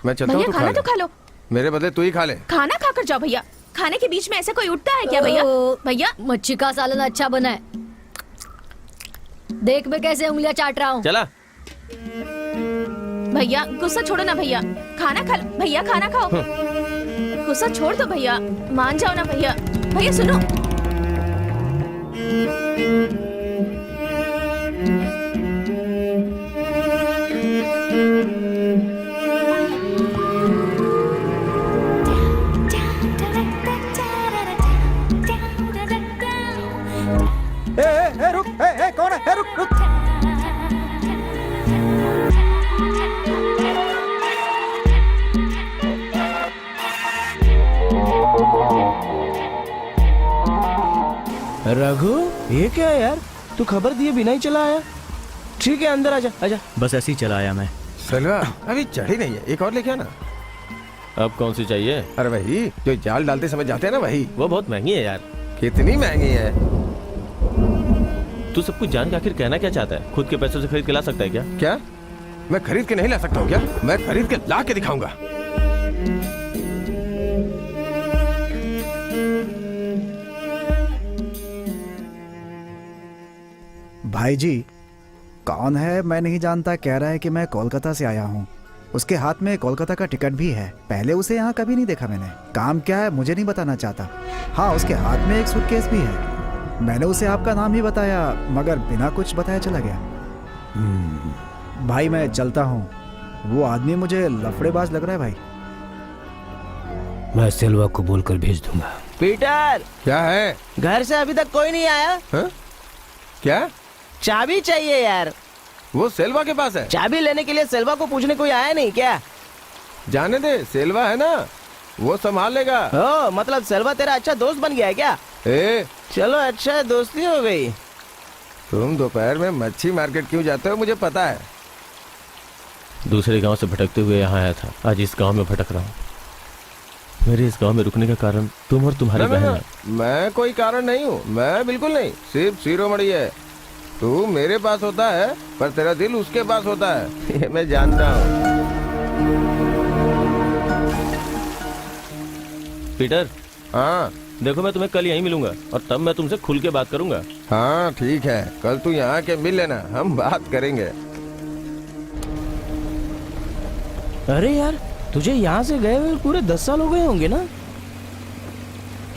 मैं चलता हूँ, भैया खाना तो खा लो। मेरे बदले तू ही खा ले। खाना खाकर जाओ भैया। खाने के बीच में ऐसे कोई उठता है क्या भैया? भैया, मच्छी का सालन अच्छा बना है, देख मैं कैसे उंगलियां चाट रहा हूँ। चला भैया, गुस्सा छोड़ो ना भैया, खाना खा लो। भैया खाना खाओ, गुस्सा छोड़ दो भैया, मान जाओ ना भैया। भैया सुनो, रुक, कौन है? रुक रुक। रघु, ये क्या है यार? तू खबर दिए बिना ही चला आया। ठीक है, अंदर आजा, आजा। बस ऐसे ही चला आया मैं। सिल्वा, अभी चढ़ी नहीं है, एक और लेके आना। अब कौन सी चाहिए? अरे वही जो जाल डालते समय जाते हैं ना, वही। वो बहुत महंगी है यार। कितनी महंगी है? तू सब कुछ जान के आखिर कहना क्या चाहता है? खुद के पैसों से खरीद के ला सकता है क्या? क्या मैं खरीद के नहीं ला सकता हूँ क्या? मैं खरीद के ला के दिखाऊंगा। भाई जी, कौन है मैं नहीं जानता, कह रहा है कि मैं कोलकाता से आया हूँ। उसके हाथ में कोलकाता का टिकट भी है। पहले उसे यहाँ कभी नहीं देखा मैंने। काम क्या है मुझे नहीं बताना चाहता। हाँ, उसके हाथ में एक सूटकेस भी है। मैंने उसे आपका नाम ही बताया, मगर बिना कुछ बताया चला गया। भाई मैं चलता हूँ, वो आदमी मुझे लफड़ेबाज लग रहा है भाई। मैं सिल्वा को बोलकर भेज दूंगा। पीटर, क्या है? घर से अभी तक कोई नहीं आया? हा? क्या? चाबी चाहिए यार। वो सेल्वा के पास है। चाबी लेने के लिए सेल्वा को पूछने कोई आया नहीं क्या? जाने दे, सेल्वा है ना, वो संभाल लेगा। ओ, मतलब सेल्वा तेरा अच्छा दोस्त बन गया है क्या? चलो अच्छा है, दोस्ती हो गई। तुम दोपहर में मच्छी मार्केट क्यों जाते हो मुझे पता है। दूसरे गांव से भटकते हुए यहाँ आया था, आज इस गांव में भटक रहा हूँ। मेरे इस गांव में रुकने का कारण तुम और तुम्हारी बहन है। मैं कोई कारण नहीं हूँ, मैं बिल्कुल नहीं, सिर्फ शिरोमणि है। तू मेरे पास होता है पर तेरा दिल उसके पास होता है, ये मैं जानता हूँ। पीटर, हाँ देखो मैं तुम्हें कल यहीं मिलूंगा और तब मैं तुमसे खुल के बात करूंगा। हाँ ठीक है, कल तू यहाँ के मिल लेना, हम बात करेंगे। अरे यार, तुझे यहाँ से गए हुए पूरे 10 साल हो गए होंगे ना।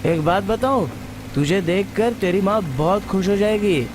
एक बात बताऊं, तुझे देखकर तेरी माँ बहुत खुश हो जाएगी।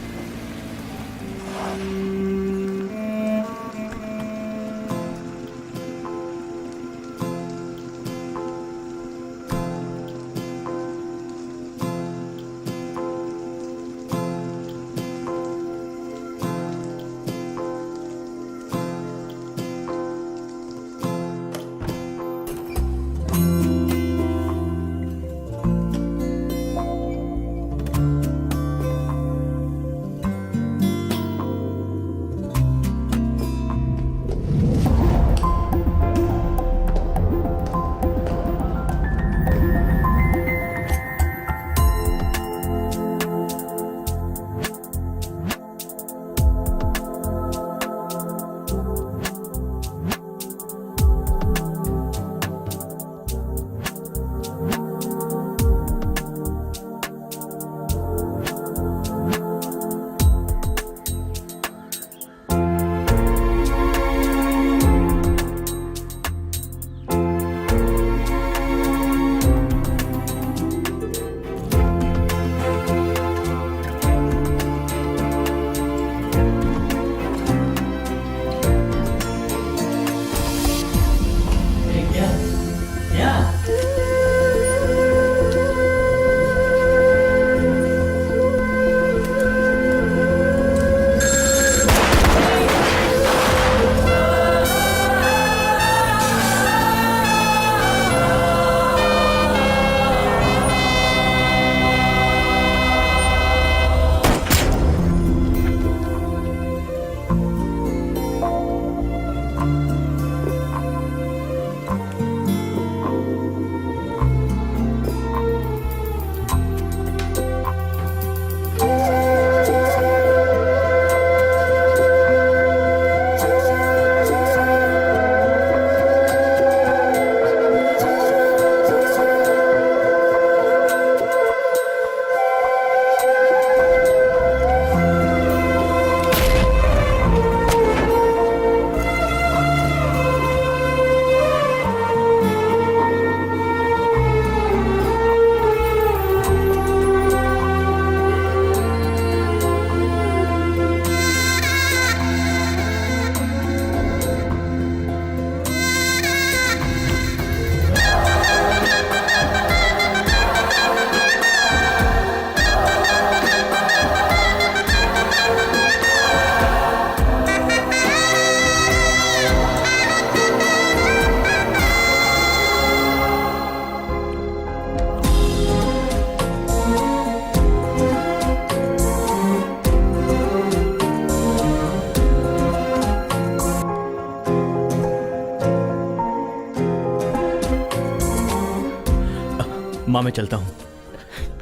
माँ मैं चलता हूँ।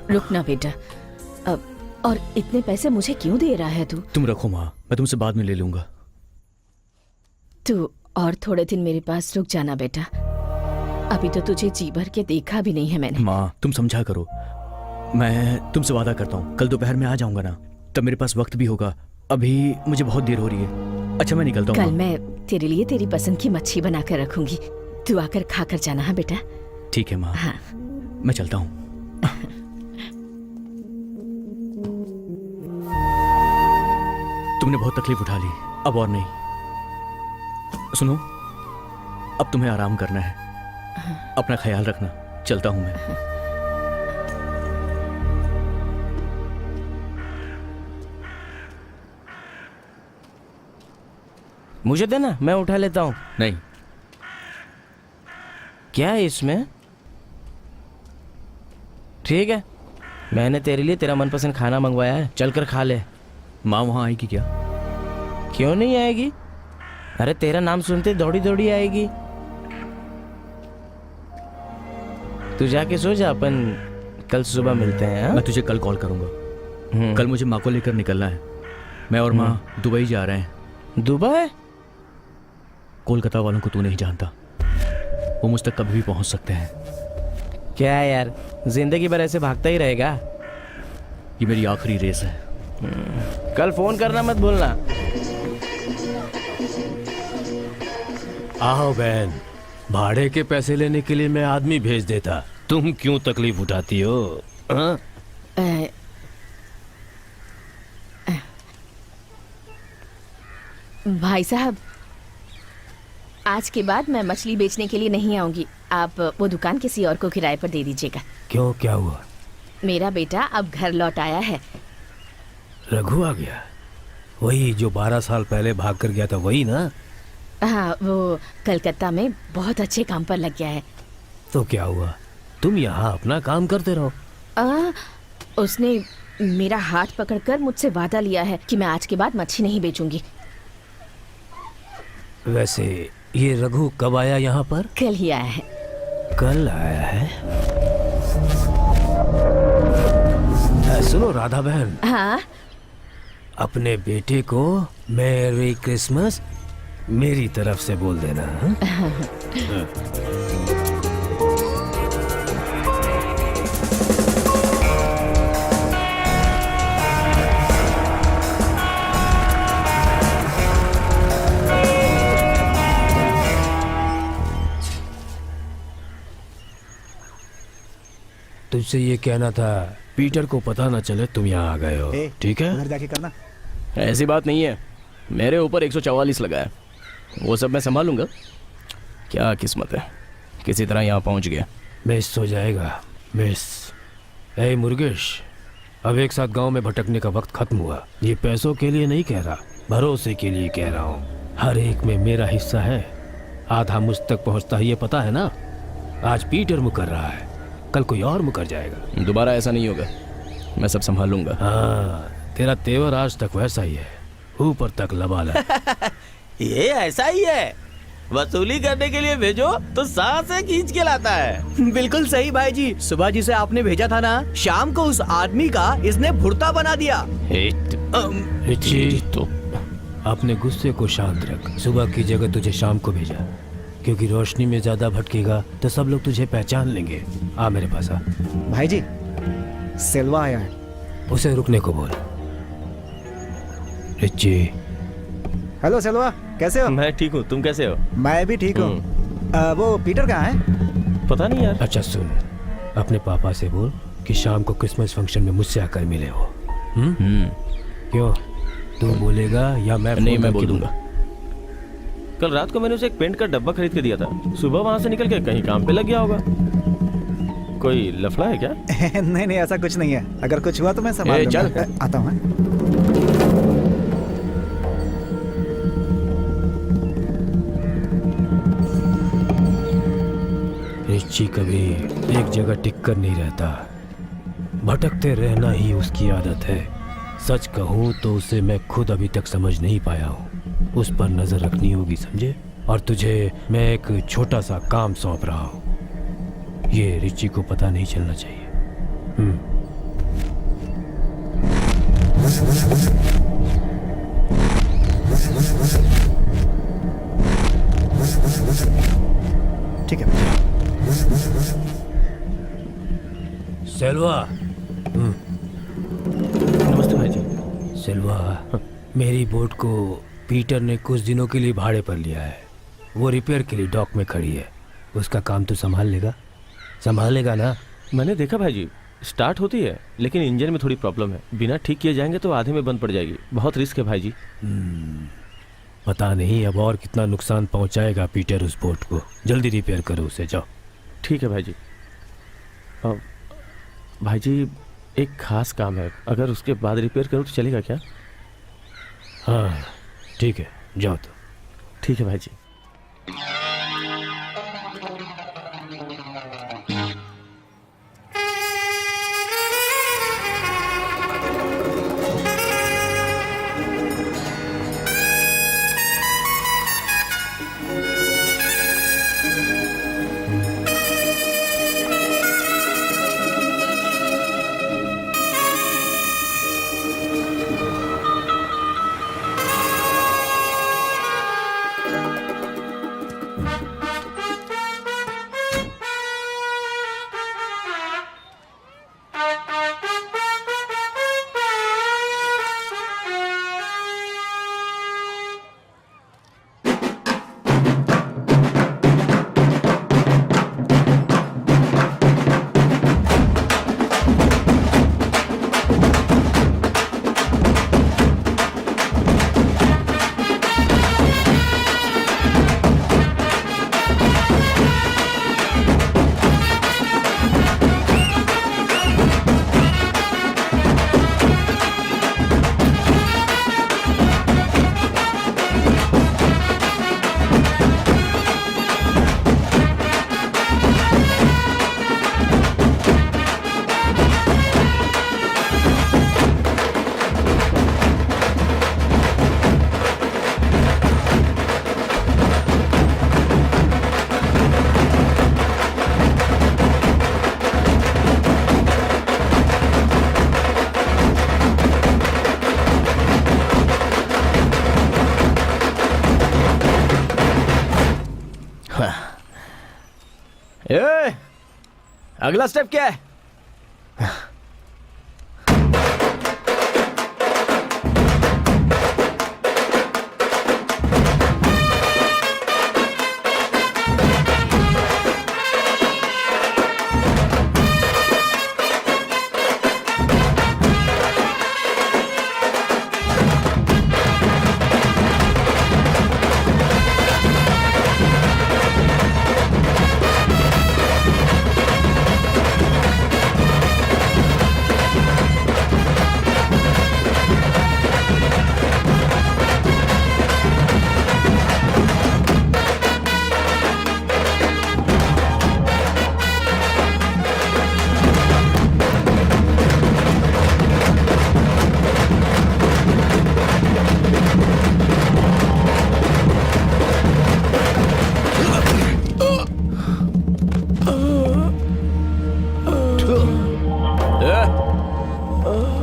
रुक ना बेटा, अब और इतने पैसे मुझे क्यों दे रहा है तू? तुम रखो माँ, मैं तुमसे बाद में ले लूंगा। तू और थोड़े दिन मेरे पास रुक जाना बेटा, अभी तो तुझे जी भर के देखा भी नहीं है मैंने। माँ तुम समझा करो, मैं तुमसे वादा करता हूँ कल दोपहर में आ जाऊंगा ना, तब मेरे पास वक्त भी होगा। अभी मुझे बहुत देर हो रही है। अच्छा मैं निकलता हूँ। कल मैं तेरे लिए तेरी पसंद की मच्छी बना कर रखूंगी, तू आकर खा कर जाना है बेटा। ठीक है माँ। हाँ मैं चलता हूँ। तुमने बहुत तकलीफ उठा ली, अब और नहीं। सुनो, अब तुम्हें आराम करना है, अपना ख्याल रखना। चलता हूँ मैं। मुझे देना, मैं उठा लेता हूँ। नहीं। क्या है इसमें? ठीक है, मैंने तेरे लिए तेरा मनपसंद खाना मंगवाया है, चल कर खा ले। माँ वहाँ आएगी क्या? क्यों नहीं आएगी? अरे तेरा नाम सुनते दौड़ी दौड़ी आएगी। तू जाके सो जा, अपन कल सुबह मिलते हैं। हाँ? मैं तुझे कल कॉल करूंगा। कल मुझे माँ को लेकर निकलना है। मैं और माँ दुबई जा रहे हैं। दुबई? कोलकाता वालों को तू नहीं जानता, वो मुझ तक कभी भी पहुंच सकते हैं। क्या है यार, जिंदगी भर ऐसे भागता ही रहेगा? ये मेरी आखिरी रेस है। कल फोन करना मत भूलना। आओ बहन, भाड़े के पैसे लेने के लिए मैं आदमी भेज देता, तुम क्यों तकलीफ उठाती हो? हाँ? भाई साहब, आज के बाद मैं मछली बेचने के लिए नहीं आऊंगी। आप वो दुकान किसी और को किराए पर दे दीजिएगा। क्यों, क्या हुआ? मेरा बेटा अब घर लौट आया है। रघु आ गया? वही जो 12 साल पहले भाग कर गया था, वही ना? हाँ, वो कलकत्ता में बहुत अच्छे काम पर लग गया है। तो क्या हुआ, तुम यहाँ अपना काम करते रहो। उसने मेरा हाथ पकड़कर मुझसे वादा लिया है कि मैं आज के बाद मच्छी नहीं बेचूंगी। वैसे ये रघु कब आया यहाँ पर? कल ही आया है। कल आया है? सुनो राधा बहन, हाँ? अपने बेटे को मैरी क्रिसमस मेरी तरफ से बोल देना। हाँ? तुझसे ये कहना था, पीटर को पता ना चले तुम यहाँ आ गए हो, ठीक है? उधर जाके करना। ऐसी बात नहीं है, मेरे ऊपर 144 लगा है, वो सब मैं संभालूंगा। क्या किस्मत है, किसी तरह यहाँ पहुँच गया। मिस हो जाएगा, मिस। ए मुर्गेश, अब एक साथ गांव में भटकने का वक्त खत्म हुआ। ये पैसों के लिए नहीं कह रहा, भरोसे के लिए कह रहा हूँ। हर एक में मेरा हिस्सा है, आधा मुझ तक पहुँचता है, ये पता है ना? आज पीटर मुकर रहा है, कल कोई और मुकर जाएगा। दोबारा ऐसा नहीं होगा, मैं सब संभाल लूंगा। हाँ, तेरा तेवर आज तक वैसा ही है, ऊपर तक लबालब। ये ऐसा ही है, वसूली करने के लिए भेजो तो सांसें खींच के लाता है। बिल्कुल सही भाई जी, सुबह जिसे आपने भेजा था ना, शाम को उस आदमी का इसने भुर्ता बना दिया। रिची, तो अपने गुस्से को शांत रख। सुबह की जगह तुझे शाम को भेजा, क्योंकि रोशनी में ज्यादा भटकेगा तो सब लोग तुझे पहचान लेंगे। आ मेरे पास आ। भाई जी, सेल्वा आया है। उसे रुकने को बोल। रिची। हेलो सेल्वा, कैसे हो? मैं ठीक हूँ, तुम कैसे हो? मैं भी ठीक हूँ। वो पीटर कहाँ है? पता नहीं यार। अच्छा सुन, अपने पापा से बोल कि शाम को क्रिसमस फंक्शन में मुझसे आकर मिले हो। क्यों, तू बोलेगा या मैं? नहीं, मैं बोल दूंगा। कल रात को मैंने उसे एक पेंट का डब्बा खरीद के दिया था, सुबह वहां से निकल के कहीं काम पे लग गया होगा। कोई लफड़ा है क्या? नहीं नहीं, ऐसा कुछ नहीं है, अगर कुछ हुआ तो मैं संभाल लूंगा। चल आता हूँ। रिची कभी एक जगह टिक कर नहीं रहता, भटकते रहना ही उसकी आदत है। सच कहूँ तो उसे मैं खुद अभी तक समझ नहीं पाया हूँ, उस पर नजर रखनी होगी, समझे? और तुझे मैं एक छोटा सा काम सौंप रहा हूँ, ये रिची को पता नहीं चलना चाहिए। ठीक है। सेल्वा। नमस्ते भाई जी। सेल्वा, मेरी बोट को पीटर ने कुछ दिनों के लिए भाड़े पर लिया है, वो रिपेयर के लिए डॉक में खड़ी है। उसका काम तू संभाल लेगा? संभालेगा ना? मैंने देखा भाई जी, स्टार्ट होती है लेकिन इंजन में थोड़ी प्रॉब्लम है, बिना ठीक किए जाएंगे तो आधे में बंद पड़ जाएगी, बहुत रिस्क है भाई जी। पता नहीं अब और कितना नुकसान पहुंचाएगा पीटर उस बोट को। जल्दी रिपेयर करो उसे, जाओ। ठीक है भाई जी। भाई जी, एक खास काम है, अगर उसके बाद रिपेयर करूँ तो चलेगा क्या? हाँ ठीक है, जाओ तो। ठीक है भाई जी। अगला स्टेप क्या है?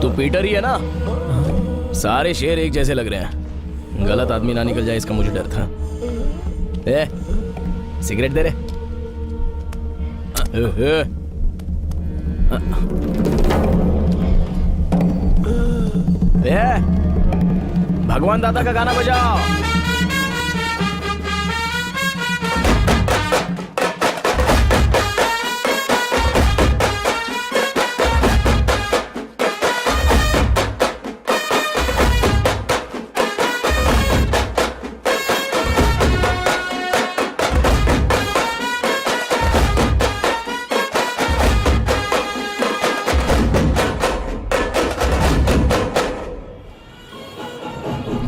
तू पीटर ही है ना? सारे शेर एक जैसे लग रहे हैं। गलत आदमी ना निकल जाए इसका मुझे डर था। सिगरेट दे रे। भगवान दादा का गाना बजाओ।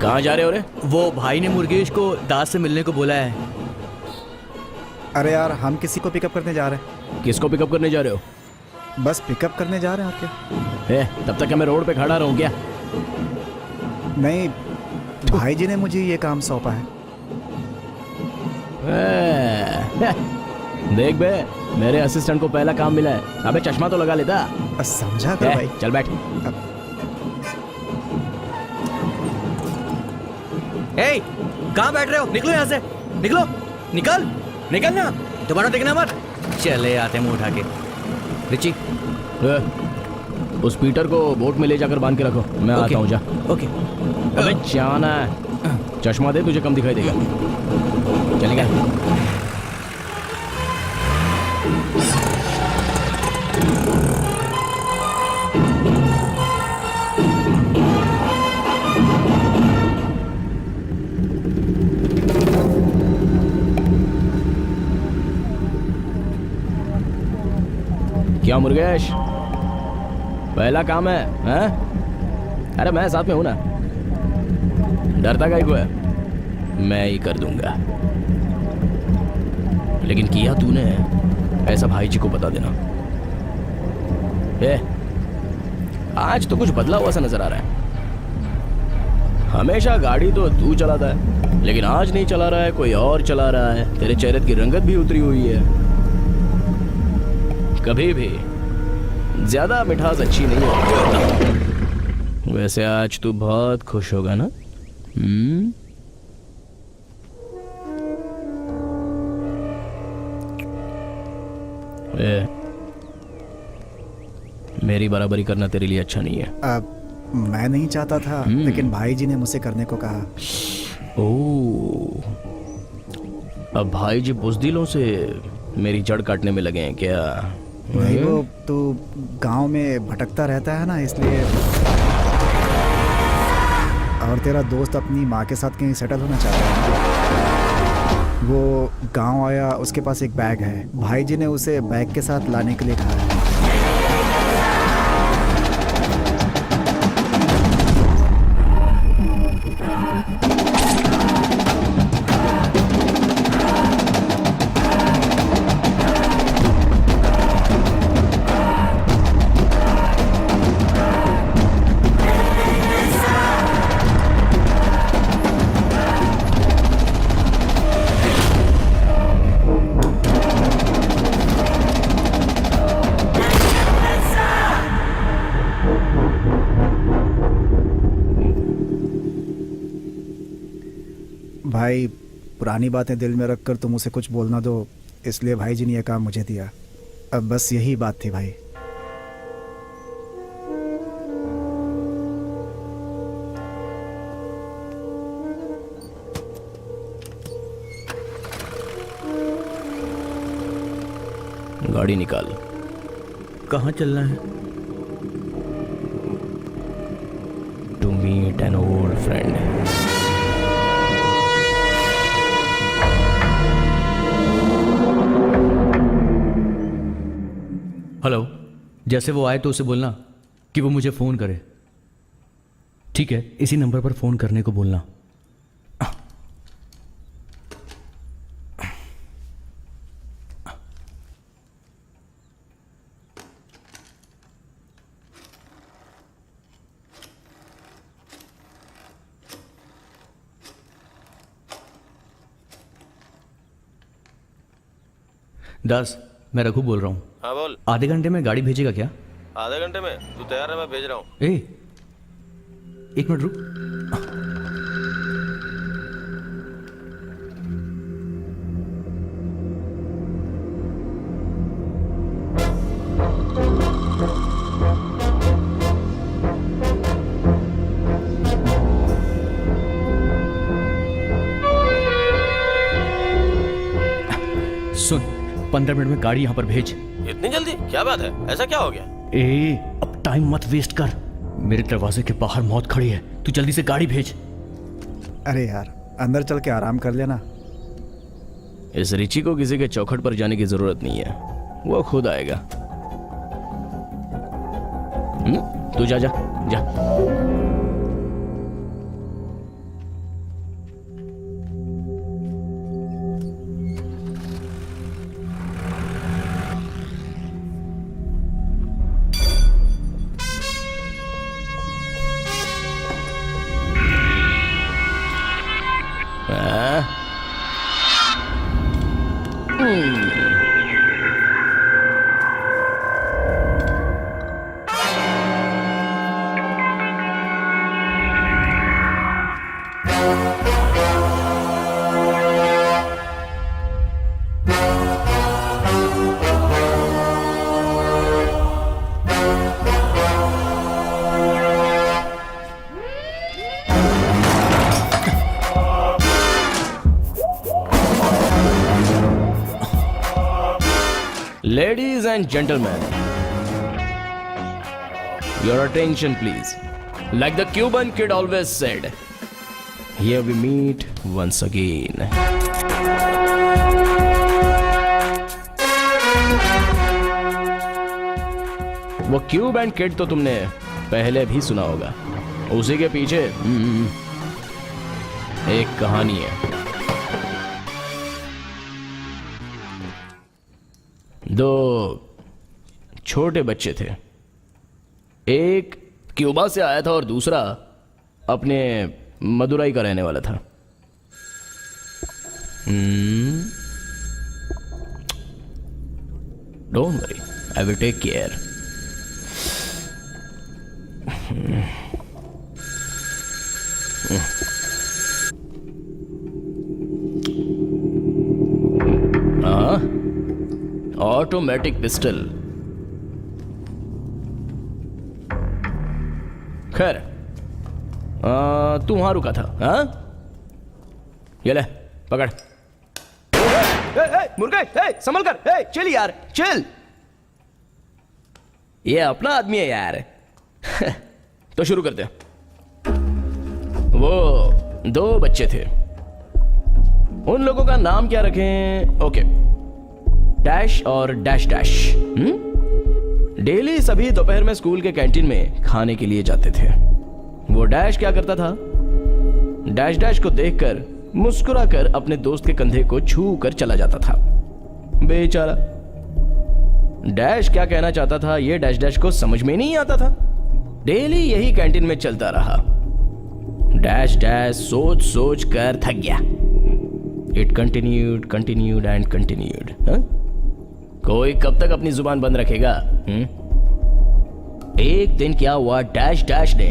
कहाँ जा रहे हो रे? वो भाई ने मुर्गेश को दास से मिलने को बोला है। अरे यार, हम किसी को पिकअप करने जा रहे हैं। किसको पिकअप करने जा रहे हो? बस पिकअप करने जा रहे हैं। और क्या? तब तक क्या मैं रोड पे खड़ा रहूं क्या? नहीं, भाई जी ने मुझे ये काम सौंपा है। देख बे, मेरे असिस्टेंट को पहला काम मिला है। अबे चश्मा तो लगा लेता। समझा कर भाई। चल बैठ। ए, कहाँ बैठ रहे हो? निकलो यहाँ से, निकलो, निकल ना, दोबारा देखना मत। चले आते मुंह उठा के। रिची, उस पीटर को बोट में ले जाकर बांध के रखो। मैं आता हूँ। जा। ओके। अबे जाना है। चश्मा दे, तुझे कम दिखाई देगा। चलेगा? क्या मुर्गेश, पहला काम है? हैं? अरे मैं साथ में हूं ना, डरता काहे को है? मैं ही कर दूंगा। लेकिन किया तूने, ऐसा भाई जी को बता देना। आज तो कुछ बदला हुआ सा नजर आ रहा है। हमेशा गाड़ी तो तू चलाता है, लेकिन आज नहीं चला रहा है, कोई और चला रहा है। तेरे चेहरे की रंगत भी उतरी हुई है। कभी भी ज्यादा मिठास अच्छी नहीं है। वैसे आज तू बहुत खुश होगा ना? मेरी बराबरी करना तेरे लिए अच्छा नहीं है। मैं नहीं चाहता था, लेकिन भाई जी ने मुझसे करने को कहा। ओह, अब भाई जी बुज़दिलों से मेरी जड़ काटने में लगे हैं क्या? नहीं, वो तू गांव में भटकता रहता है ना, इसलिए। और तेरा दोस्त अपनी माँ के साथ कहीं सेटल होना चाहता है। वो गांव आया, उसके पास एक बैग है। भाई जी ने उसे बैग के साथ लाने के लिए कहा है। भाई, पुरानी बातें दिल में रखकर तुम उसे कुछ बोलना दो, इसलिए भाई जी ने यह काम मुझे दिया। अब बस यही बात थी भाई। गाड़ी निकाल। कहाँ चलना है? To meet an old friend. Hello, जैसे वो आए तो उसे बोलना कि वो मुझे फोन करे। ठीक है, इसी नंबर पर फोन करने को बोलना। दास, मैं रघु बोल रहा हूँ। हाँ बोल। आधे घंटे में गाड़ी भेजेगा क्या? आधे घंटे में? तू तैयार है? मैं भेज रहा हूँ। ए, एक मिनट रुक। सुन, 15 मिनट में गाड़ी यहाँ पर भेज। इतनी जल्दी? क्या बात है, ऐसा क्या हो गया? ए, अब टाइम मत वेस्ट कर। मेरे दरवाजे के बाहर मौत खड़ी है, तू जल्दी से गाड़ी भेज। अरे यार, अंदर चल के आराम कर लेना। इस रिची को किसी के चौखट पर जाने की जरूरत नहीं है, वो खुद आएगा। तू जा जा जा। Ladies and gentlemen, your attention please. Like the Cuban kid always said, here we meet once again. वो क्यूब एंड किड तो तुमने पहले भी सुना होगा। उसी के पीछे एक कहानी है। दो छोटे बच्चे थे, एक क्यूबा से आया था और दूसरा अपने मदुराई का रहने वाला था। Don't worry, I will take care. Automatic pistol. खैर, तू वहां रुका था? हाँ, ये ले पकड़। मुर्गे, संभल कर। चिल यार, चिल। ये अपना आदमी है यार। तो शुरू करते हैं। वो दो बच्चे थे, उन लोगों का नाम क्या रखें? ओके, डैश और डैश डैश। डेली सभी दोपहर में स्कूल के कैंटीन में खाने के लिए जाते थे। वो डैश क्या करता था? डैश डैश को देखकर मुस्कुराकर अपने दोस्त के कंधे को छू कर चला जाता था। बेचारा डैश क्या कहना चाहता था ये डैश डैश को समझ में नहीं आता था। डेली यही कैंटीन में चलता रहा। डैश डैश सोच सोच कर थक गया। It continued and continued. कोई कब तक अपनी जुबान बंद रखेगा? एक दिन क्या हुआ, डैश डैश ने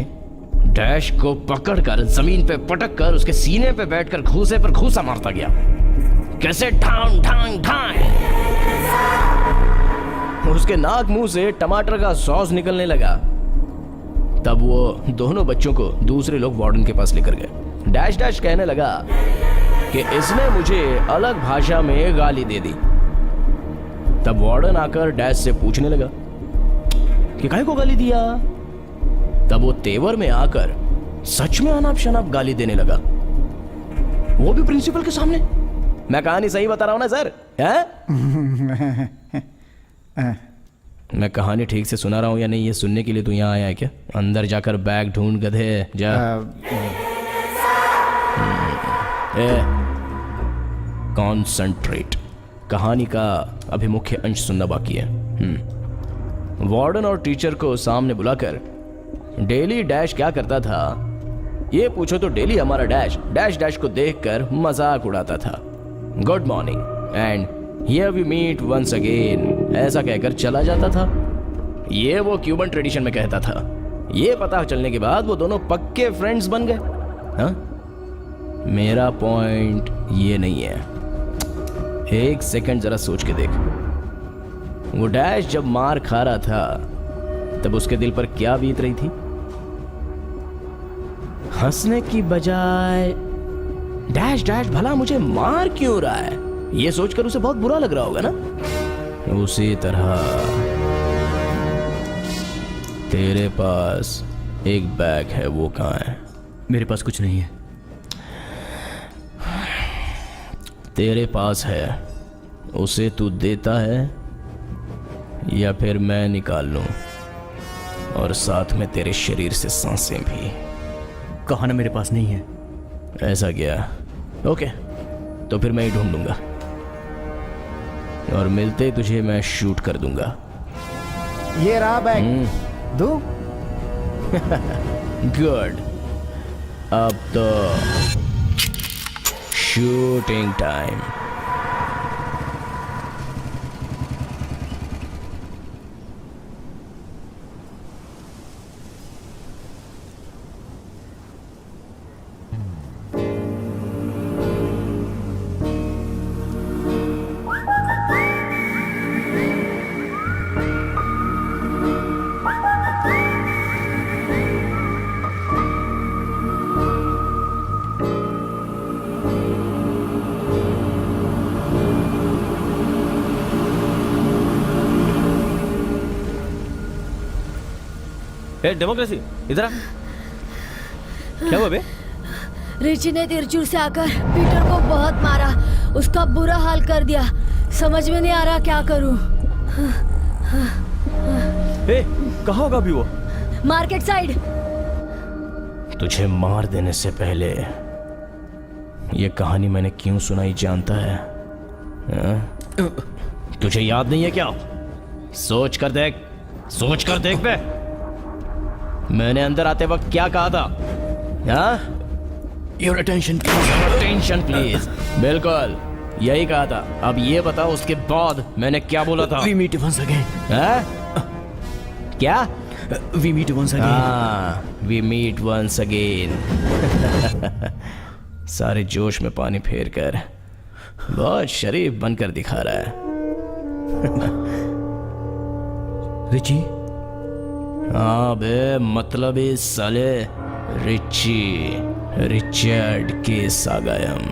डैश को पकड़कर जमीन पे पटक कर उसके सीने पे बैठकर घूसे पर घूसा मारता गया। कैसे? ढांग ढांग ढांग। उसके नाक मुंह से टमाटर का सॉस निकलने लगा। तब वो दोनों बच्चों को दूसरे लोग वार्डन के पास लेकर गए। डैश डैश कहने लगा कि इसने मुझे अलग भाषा में गाली दे दी। तब वार्डन आकर डैश से पूछने लगा कि काहे को गाली दिया। तब वो तेवर में आकर सच में अनाप शनाप गाली देने लगा, वो भी प्रिंसिपल के सामने। मैं कहानी सही बता रहा हूं ना सर? मैं कहानी ठीक से सुना रहा हूं या नहीं ये सुनने के लिए तू यहाँ आया है क्या? अंदर जाकर बैग ढूंढ गधे जा। कॉन्सेंट्रेट। कहानी का अभी मुख्य अंश सुनना बाकी है। वार्डन और टीचर को सामने बुलाकर डेली डैश क्या करता था ये पूछो तो डेली हमारा डैश डैश डैश को देखकर मजाक उड़ाता था। Good morning and here we meet once again ऐसा कहकर चला जाता था। ये वो क्यूबन ट्रेडिशन में कहता था। ये पता चलने के बाद वो दोनों पक्के फ्रेंड्स बन गए। हाँ, मेरा पॉइंट ये नहीं है। एक सेकंड जरा सोच के देख। वो डैश जब मार खा रहा था तब उसके दिल पर क्या बीत रही थी? हंसने की बजाय डैश डैश भला मुझे मार क्यों रहा है ये सोचकर उसे बहुत बुरा लग रहा होगा ना। उसी तरह तेरे पास एक बैग है, वो कहाँ है? मेरे पास कुछ नहीं है। तेरे पास है, उसे तू देता है या फिर मैं निकाल लूं और साथ में तेरे शरीर से सांसें भी? कहा ना मेरे पास नहीं है। ऐसा क्या? ओके, तो फिर मैं ही ढूंढ लूंगा और मिलते ही तुझे मैं शूट कर दूंगा। ये रहा बैग, दूं? गुड, अब तो शूटिंग टाइम। डेमोक्रेसी इधर आ। क्या हुआ बे? रिची ने तिरचुर से आकर पीटर को बहुत मारा, उसका बुरा हाल कर दिया। समझ में नहीं आ रहा क्या करूं। कहाँ होगा अभी वो? Market side. तुझे मार देने से पहले ये कहानी मैंने क्यों सुनाई जानता है? तुझे याद नहीं है क्या? सोच कर देख, सोच कर देख बे। मैंने अंदर आते वक्त क्या कहा था? Your attention please. बिल्कुल यही कहा था। अब ये बताओ उसके बाद मैंने क्या बोला था? We meet once again. क्या? We meet once again. We meet once again. सारे जोश में पानी फेर कर बहुत शरीफ बनकर दिखा रहा है। रिची? हाँ बे, मतलब इस साले रिचर्ड के सागायम।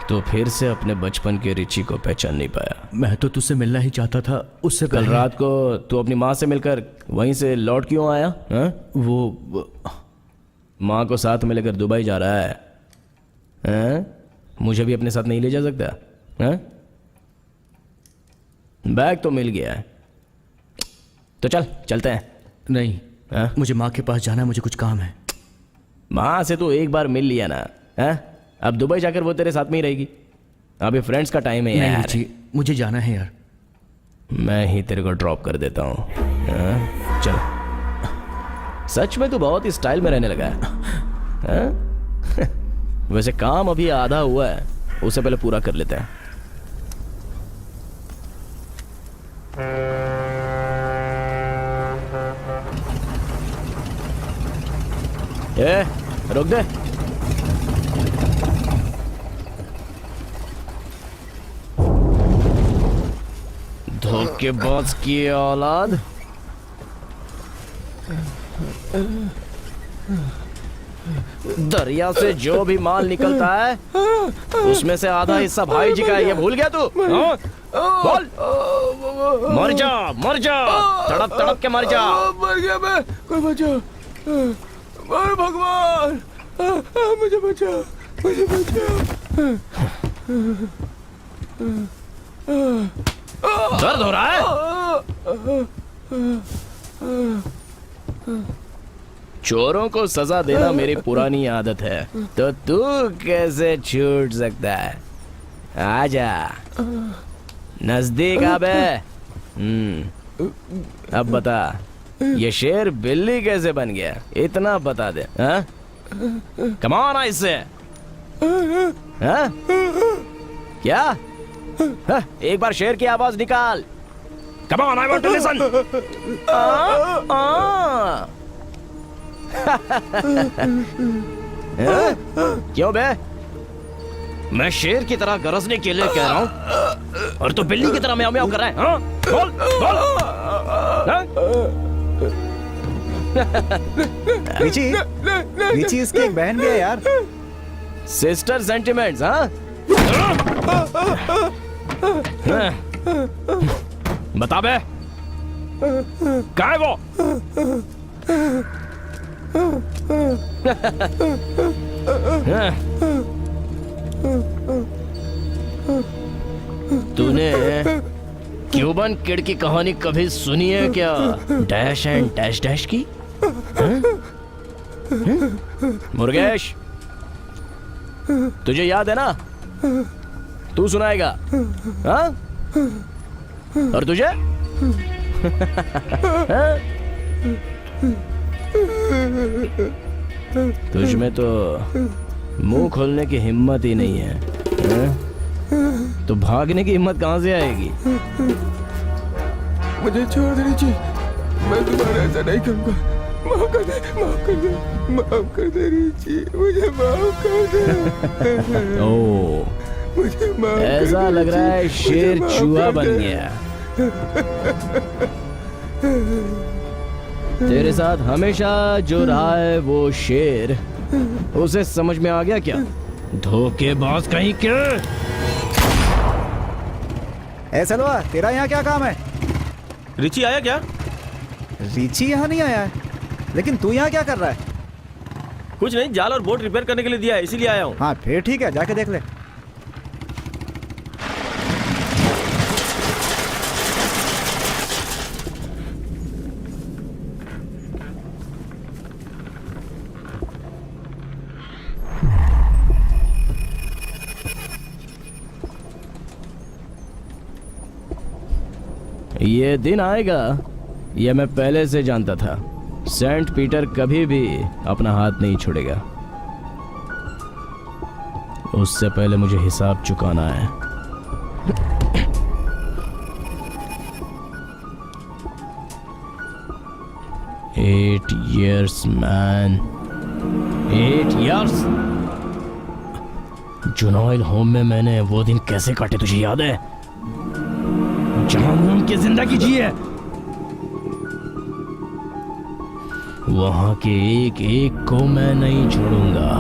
तो फिर से अपने बचपन के रिची को पहचान नहीं पाया। मैं तो तुझसे मिलना ही चाहता था। उससे कल रात को तू अपनी माँ से मिलकर वहीं से लौट क्यों आया? वो माँ को साथ में लेकर दुबई जा रहा है? मुझे भी अपने साथ नहीं ले जा सकता? बैग तो मिल गया है, तो चल चलते हैं। नहीं, मुझे माँ के पास जाना है, मुझे कुछ काम है। माँ से तो एक बार मिल लिया ना। अब दुबई जाकर वो तेरे साथ में ही रहेगी। अभी फ्रेंड्स का टाइम है यार। जी, मुझे जाना है यार। मैं ही तेरे को ड्रॉप कर देता हूँ। चल। सच में तू बहुत ही स्टाइल में रहने लगा है। वैसे काम अभी आधा हुआ है, उसे पहले पूरा कर लेते हैं। रुक दे। धोखेबाज की औलाद। दरिया से जो भी माल निकलता है उसमें से आधा हिस्सा भाई जी का है, ये भूल गया तू? हाँ? बोल। मर जा, मर जा, तड़प तड़प के मर जा। मर गया मैं, कोई बचा, मर भगवान, मुझे बचा, मुझे बचा। दर्द हो रहा है? चोरों को सजा देना मेरी पुरानी आदत है, तो तू कैसे छूट सकता है? आजा, नजदीक आ बे। अब बता, ये शेर बिल्ली कैसे बन गया? इतना बता दे। हाँ? कमान आ इससे। हाँ? क्या? हाँ? एक बार शेर की आवाज निकाल। कमान, आई वांट टू लिसन। क्यों बे? मैं शेर की तरह गरजने के लिए कह रहा हूँ और तू बिल्ली की तरह म्याऊं म्याऊं कर रहा है। हाँ? बोल, बोल। हाँ? रिची इसकी एक बहन भी है यार। सिस्टर सेंटिमेंट्स, हाँ? बता बे, कहाँ है वो? तूने क्यूबन किड की कहानी कभी सुनी है क्या? डैश एंड डैश डैश की? मुर्गेश, तुझे याद है ना? तू सुनाएगा, हाँ? और तुझे? तुझ में तो मुंह खोलने की हिम्मत ही नहीं है, तो भागने की हिम्मत कहां से आएगी? मुझे छोड़ दे रिची, मैं दोबारा ऐसा नहीं करूंगा। माफ कर दे, माफ कर दे, माफ कर दे रिची, मुझे माफ कर दे। ओ, मुझे माफ कर दे। ऐसा लग रहा है शेर चूहा बन गया। तेरे साथ हमेशा जो रहा है वो शेर, उसे समझ में आ गया क्या? धोखेबाज कहीं के। ऐसा लो, तेरा यहाँ क्या काम है? रिची आया क्या? रिची यहाँ नहीं आया है, लेकिन तू यहाँ क्या कर रहा है? कुछ नहीं, जाल और बोट रिपेयर करने के लिए दिया है, इसीलिए आया हूँ। हाँ फिर ठीक है, जाके देख ले। ये दिन आएगा, यह मैं पहले से जानता था। सेंट पीटर कभी भी अपना हाथ नहीं छोड़ेगा। उससे पहले मुझे हिसाब चुकाना है। Eight years, man. 8 years? जुनॉइल home में मैंने वो दिन कैसे काटे तुझे याद है? जहां मून की जिंदगी जी है, वहां के एक एक को मैं नहीं छोड़ूंगा।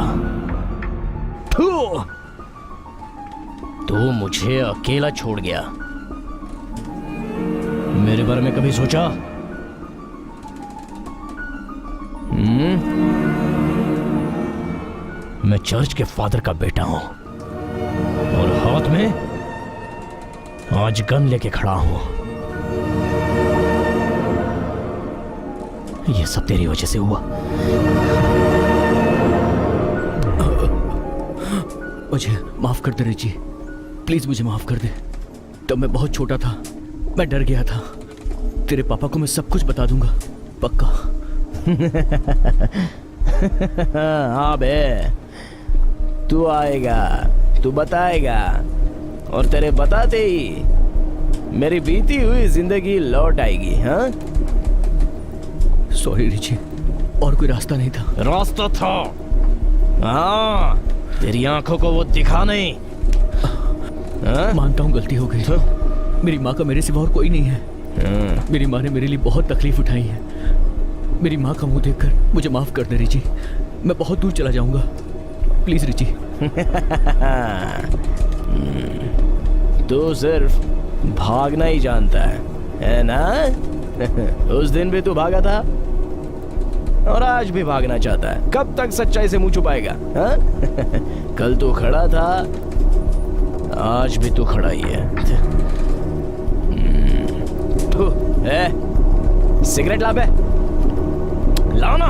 तो मुझे अकेला छोड़ गया। मेरे बारे में कभी सोचा? मैं चर्च के फादर का बेटा हूं और हाथ में आज गन लेके खड़ा हूं। ये सब तेरी वजह से हुआ। मुझे माफ कर दे रिची, प्लीज मुझे माफ कर दे। तब मैं बहुत छोटा था, मैं डर गया था। तेरे पापा को मैं सब कुछ बता दूंगा, पक्का। हाँ बे, तू आएगा, तू बताएगा और तेरे बताते ही मेरी बीती हुई जिंदगी लौट आएगी। हाँ? सॉरी रिची, और कोई रास्ता नहीं था। रास्ता था, हाँ। तेरी आंखों को वो दिखा नहीं। हाँ? मानता हूँ गलती हो गई। मेरी माँ का मेरे सिवा और कोई नहीं है। मेरी माँ ने मेरे लिए बहुत तकलीफ उठाई है। मेरी माँ का मुंह देखकर मुझे माफ कर दे रिची। मैं बहुत दूर चला जाऊंगा, प्लीज रिची। तू सिर्फ भागना ही जानता है ना? उस दिन भी तू भागा था और आज भी भागना चाहता है। कब तक सच्चाई से मुंह छुपाएगा? हाँ? कल तू खड़ा था, आज भी तू खड़ा ही है। सिगरेट ला बे, लाओ ना।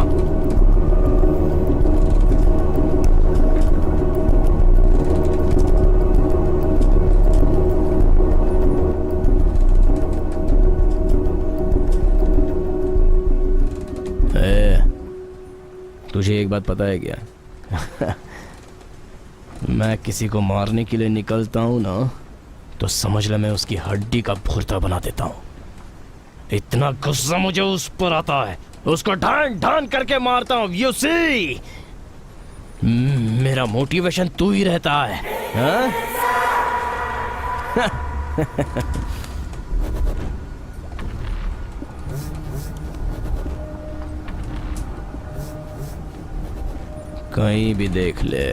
तुझे एक बात पता है क्या? मैं किसी को मारने के लिए निकलता हूं ना, तो समझ ले मैं उसकी हड्डी का भुर्ता बना देता हूं। इतना गुस्सा मुझे उस पर आता है, उसको ढान ढान करके मारता हूं। यू सी, मेरा मोटिवेशन तू ही रहता है। हाँ? कहीं भी देख ले,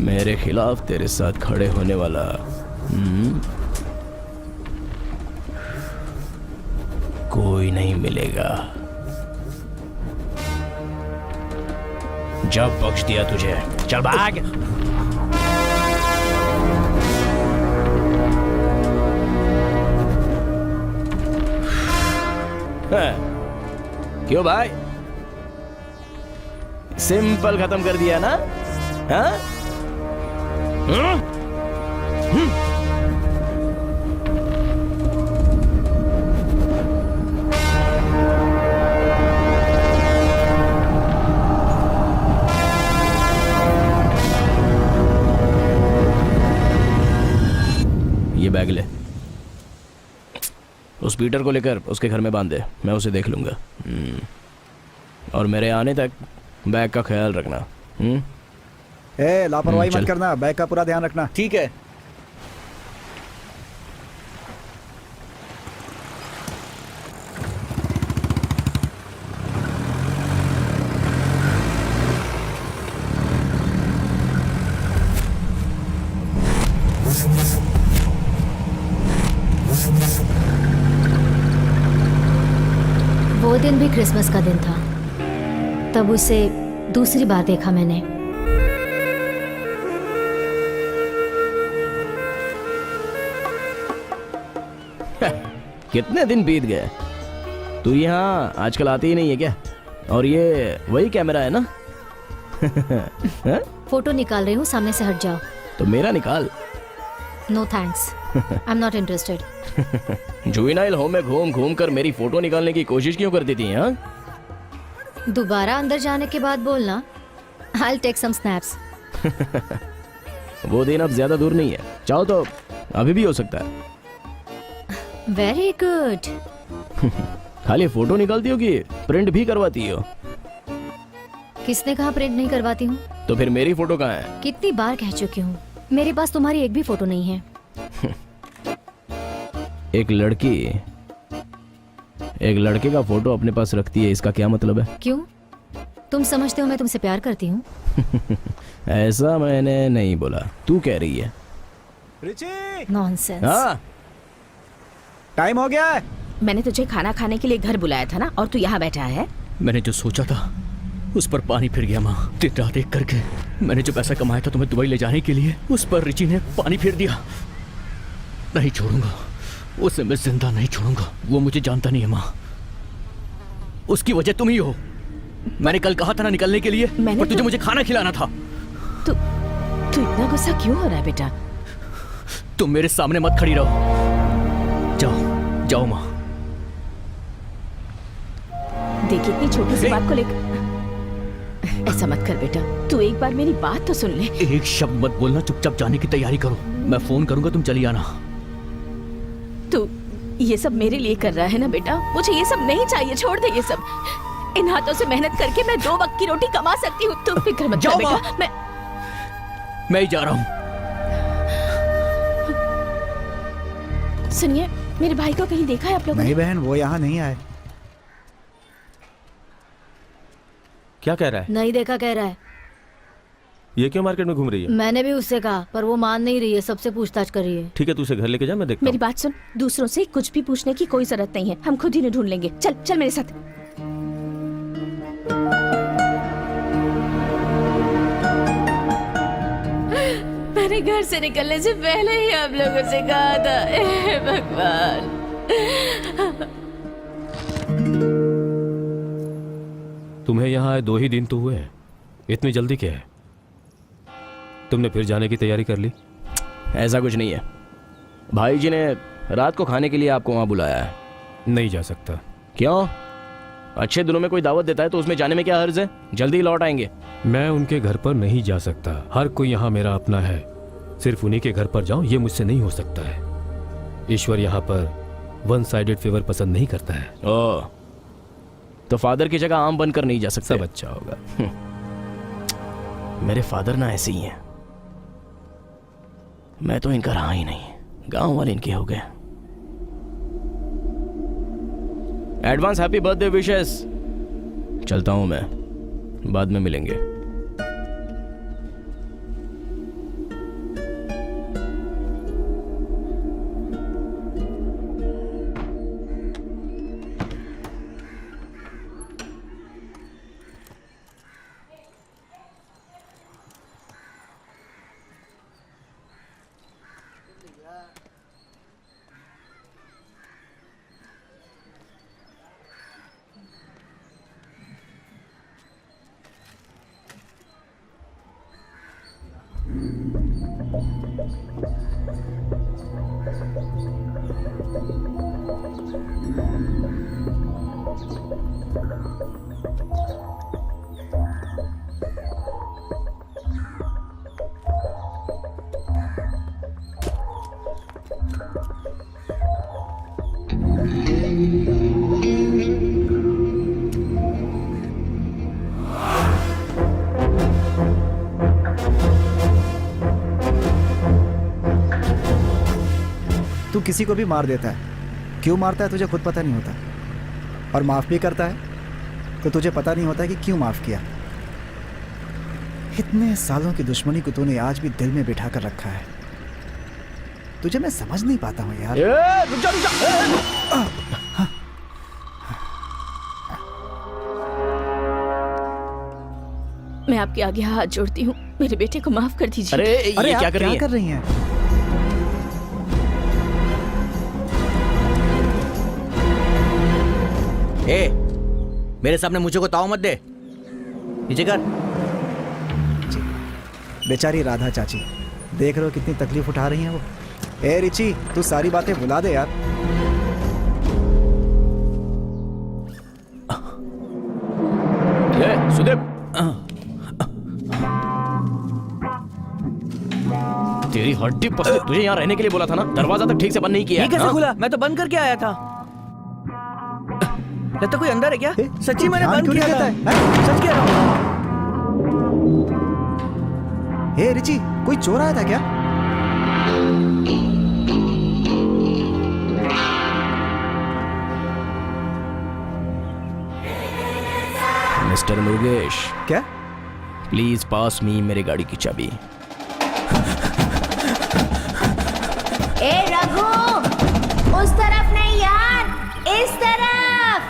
मेरे खिलाफ तेरे साथ खड़े होने वाला कोई नहीं मिलेगा। जब बख्श दिया तुझे, चल भाग। क्यों भाई, सिंपल खत्म कर दिया ना? हाँ? ये बैग ले, उस पीटर को लेकर उसके घर में बांध दे, मैं उसे देख लूंगा। और मेरे आने तक बैग का ख्याल रखना। लापरवाही मत करना, बैग का पूरा ध्यान रखना। ठीक है। वो दिन भी क्रिसमस का दिन था, तब उसे दूसरी बार देखा मैंने। कितने दिन बीत गए, तू यहाँ आजकल आती ही नहीं है क्या? और ये वही कैमरा है ना? फोटो निकाल रही हूँ, सामने से हट जाओ। तो मेरा निकाल। No thanks, I am not interested. Juvenile home में घूम घूम कर मेरी फोटो निकालने की कोशिश क्यों करती थी? हाँ, दोबारा अंदर जाने के बाद बोलना, I'll take some snaps। वो दिन अब ज्यादा दूर नहीं है, चाहो तो अभी भी हो सकता है। Very good. खाली फोटो निकालती हो कि प्रिंट भी करवाती हो? किसने कहा प्रिंट नहीं करवाती हूँ? तो फिर मेरी फोटो कहाँ है? कितनी बार कह चुकी हूँ, मेरे पास तुम्हारी एक भी फोटो नहीं है। एक लड़के का फोटो अपने पास रखती है, इसका क्या मतलब है? क्यों, तुम समझते हो मैं तुमसे प्यार करती हूँ? ऐसा मैंने नहीं बोला, तू कह रही है। नॉनसेंस। हाँ, टाइम हो गया है। मैंने तुझे खाना खाने के लिए घर बुलाया था ना, और तू यहाँ बैठा है। मैंने जो सोचा था उस पर पानी फिर गया माँ। दिन रात एक करके मैंने जो पैसा कमाया था तुम्हें दुबई ले जाने के लिए, उस पर रिची ने पानी फिर दिया। नहीं छोड़ूंगा उसे, मैं जिंदा नहीं छोड़ूंगा। वो मुझे जानता नहीं है माँ, उसकी वजह तुम ही हो। मैंने कल कहा था ना निकलने के लिए, पर तुझे मुझे खाना खिलाना था। तू इतना गुस्सा क्यों हो रहा है बेटा? तुम मेरे सामने मत खड़ी रहो, जाओ जाओ माँ। देखिए, इतनी छोटी सी बात को लेकर ऐसा मत कर बेटा। तू एक बार मेरी बात तो सुन ले। एक शब्द मत बोलना, चुपचाप जाने की तैयारी करो। मैं फोन करूंगा, तुम चली आना। तू ये सब मेरे लिए कर रहा है ना बेटा? मुझे ये सब नहीं चाहिए, छोड़ दे ये सब। इन हाथों से मेहनत करके मैं 2 वक्त की रोटी कमा सकती हूँ। तू फिक्र मत कर बेटा। मैं ही जा रहा हूँ। सुनिए, मेरे भाई को कहीं देखा है आप लोगों ने? नहीं बहन, वो यहाँ नहीं आए। क्या कह रहा है? नहीं देखा कह रहा है। ये क्यों मार्केट में घूम रही है? मैंने भी उससे कहा पर वो मान नहीं रही है, सबसे पूछताछ कर रही है। ठीक है, तू उसे घर लेके जा, मैं देखता मेरी हूँ। बात सुन, दूसरों से कुछ भी पूछने की कोई जरूरत नहीं है, हम खुद ही नहीं ढूंढ लेंगे। चल चल मेरे साथ। मैंने घर से निकलने से पहले ही आप लोगों से कहा था। हे भगवान। तुम्हें यहाँ आए 2 ही दिन तो हुए हैं, इतनी जल्दी क्या है? तुमने फिर जाने की तैयारी कर ली? ऐसा कुछ नहीं है, भाई जी ने रात को खाने के लिए आपको वहाँ बुलाया है। नहीं जा सकता। क्यों? अच्छे दिनों में कोई दावत देता है तो उसमें जाने में क्या हर्ज है? जल्दी लौट आएंगे। मैं उनके घर पर नहीं जा सकता, हर कोई यहाँ मेरा अपना है। सिर्फ उन्हीं के घर पर जाऊं ये मुझसे नहीं हो सकता है। ईश्वर यहाँ पर वन साइडेड फेवर पसंद नहीं करता है। ओह, तो फादर की जगह आम बनकर नहीं जा सकता। सब अच्छा होगा। मेरे फादर ना ऐसे ही हैं। मैं तो इनका रहा ही नहीं, गांव वाले इनके हो गए। Advance happy birthday wishes. चलता हूं मैं, बाद में मिलेंगे। तू किसी को भी मार देता है, क्यों मारता है तुझे खुद पता नहीं होता, और माफ भी करता है तो तुझे पता नहीं होता कि क्यों माफ किया। इतने सालों की दुश्मनी को तूने आज भी दिल में बिठा कर रखा है। तुझे मैं समझ नहीं पाता हूँ यार। रुक जा, रुक जा। मैं आपके आगे हाथ जोड़ती हूँ, मेरे बेटे को माफ कर दीजिए। अरे अरे ये आप क्या कर रही हैं? ए, मेरे सामने मुझे को ताव मत दे, नीचे कर। बेचारी राधा चाची, देख रहे हो कितनी तकलीफ उठा रही हैं वो। ए रिची, तू सारी बातें भुला दे यार। सुदेव, तेरी हड्डी पसली। तुझे यहाँ रहने के लिए बोला था ना, दरवाजा तक ठीक से बंद नहीं किया। ये कैसे हाँ? खुला? मैं तो बंद करके आया था। लगता कोई अंदर है क्या? सच्ची मैंने बंद किया था। सच कह रहा हूँ। ए रिची, कोई चोर आया था क्या? मिस्टर मुरुगेश, क्या? प्लीज पास मी मेरे गाड़ी की चाबी। ए रघु, उस तरफ नहीं यार, इस तरफ।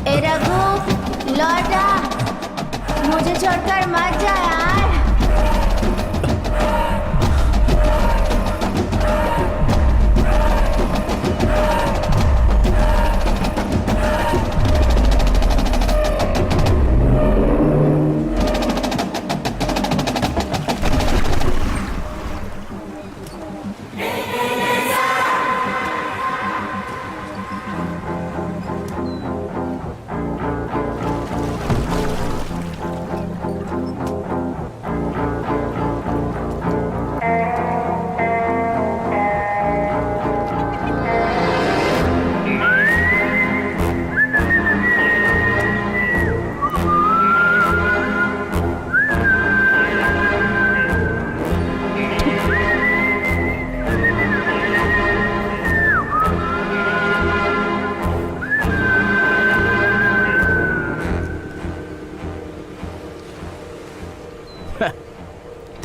ए रघु, लौटा, मुझे छोड़कर मत जा यार।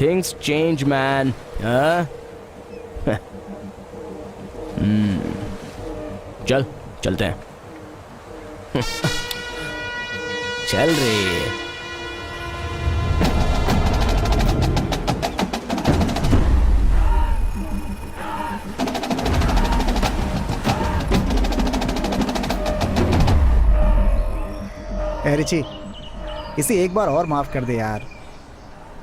Things change man. चल चलते हैं। चल रे। रिची, इसे एक बार और माफ कर दे यार।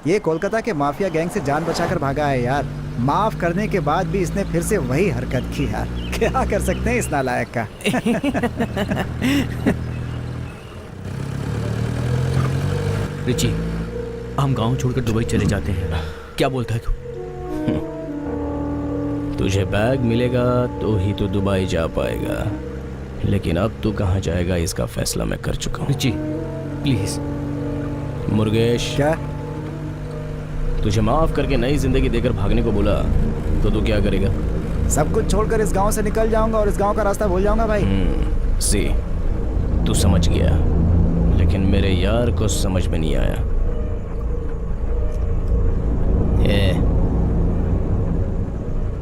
ये कोलकाता के माफिया गैंग से जान बचाकर भागा है यार। माफ करने के बाद भी इसने फिर से वही हरकत की यार। क्या कर सकते हैं इस नालायक का। रिची, हम गांव छोड़कर दुबई चले जाते हैं, क्या बोलता है तू? तुझे बैग मिलेगा तो ही तो दुबई जा पाएगा, लेकिन अब तू कहाँ जाएगा इसका फैसला मैं कर चुका हूँ। Richie please. मुर्गेश, क्या? तुझे माफ करके नई जिंदगी देकर भागने को बोला तो तू क्या करेगा? सब कुछ छोड़कर इस गांव से निकल जाऊंगा और इस गांव का रास्ता भूल जाऊंगा भाई। सी, तू समझ गया, लेकिन मेरे यार को समझ में नहीं आया।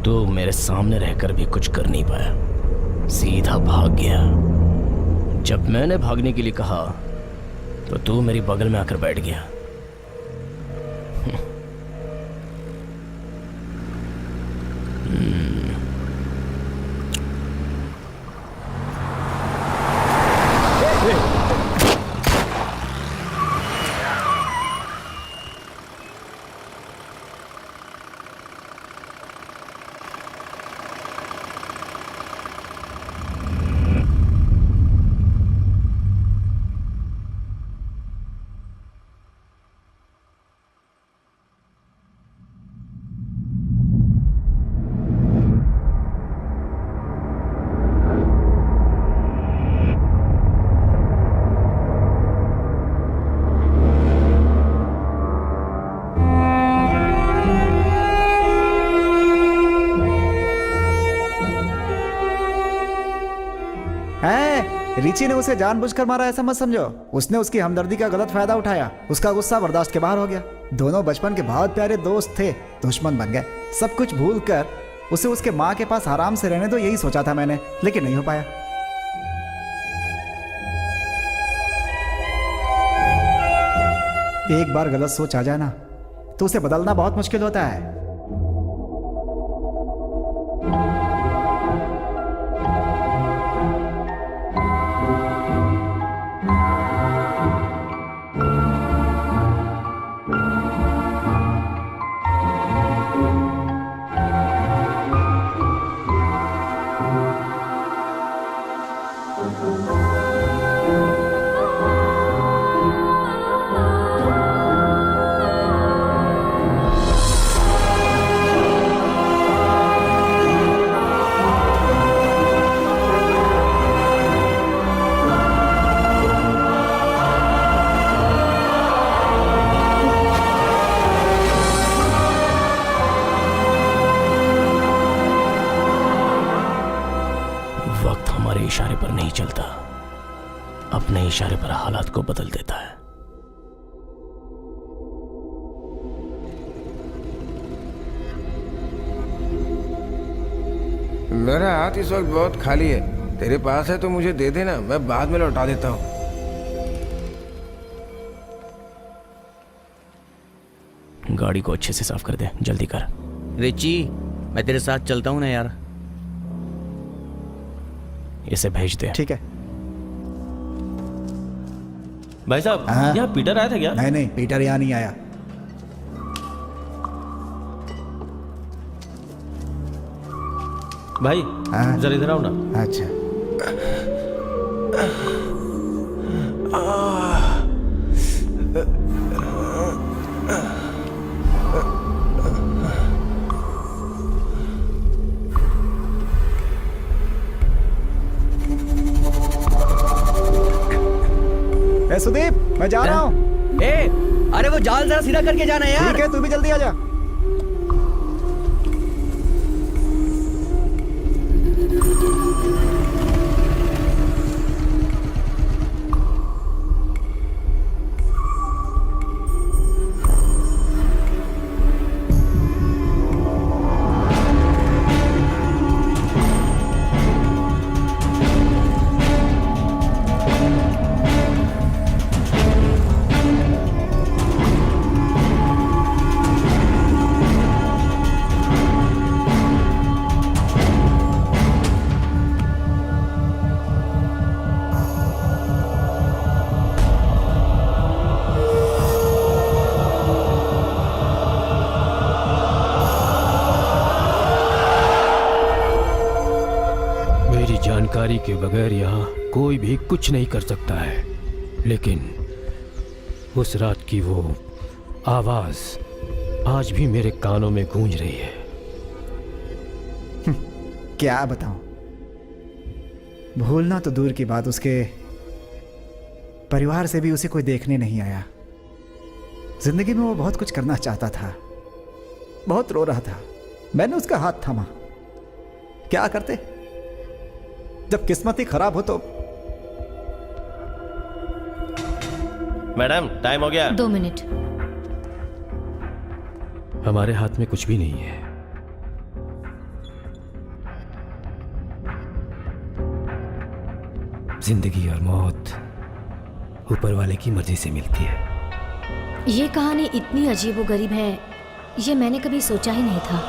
तू मेरे सामने रहकर भी कुछ कर नहीं पाया, सीधा भाग गया। जब मैंने भागने के लिए कहा तो तू मेरी बगल में आकर बैठ गया। रिची ने उसे जानबूझकर मारा ऐसा मत समझो। उसने उसकी हमदर्दी का गलत फायदा उठाया। उसका गुस्सा बर्दाश्त के बाहर हो गया। दोनों बचपन के बहुत प्यारे दोस्त थे, दुश्मन बन गए। सब कुछ भूलकर उसे उसके माँ के पास आराम से रहने दो, यही सोचा था मैंने, लेकिन नहीं हो पाया। एक बार गलत सोच आ जाए ना तो उसे बदलना बहुत मुश्किल होता है। इशारे पर नहीं चलता, अपने इशारे पर हालात को बदल देता है। मेरा हाथ इस वक्त बहुत खाली है, तेरे पास है तो मुझे दे देना, मैं बाद में लौटा देता हूँ। गाड़ी को अच्छे से साफ कर दे, जल्दी कर। रिची, मैं तेरे साथ चलता हूँ ना यार। इसे भेज दे। ठीक है भाई साहब, हाँ? यहाँ पीटर आया था क्या? नहीं नहीं, पीटर यहाँ नहीं आया। भाई हाँ? जरा इधर आओ ना। अच्छा, सुदीप, मैं जा रहा हूँ। अरे वो जाल जरा सीधा करके जाना यार। ठीक है, तू भी जल्दी आ जा। जिम्मेदारी के बगैर यहाँ कोई भी कुछ नहीं कर सकता है, लेकिन उस रात की वो आवाज आज भी मेरे कानों में गूंज रही है। क्या बताऊं, भूलना तो दूर की बात, उसके परिवार से भी उसे कोई देखने नहीं आया। जिंदगी में वो बहुत कुछ करना चाहता था, बहुत रो रहा था। मैंने उसका हाथ थामा। क्या करते जब किस्मत ही खराब हो तो। मैडम टाइम हो गया। 2 मिनट। हमारे हाथ में कुछ भी नहीं है। जिंदगी और मौत ऊपर वाले की मर्जी से मिलती है। ये कहानी इतनी अजीबोगरीब है, ये मैंने कभी सोचा ही नहीं था।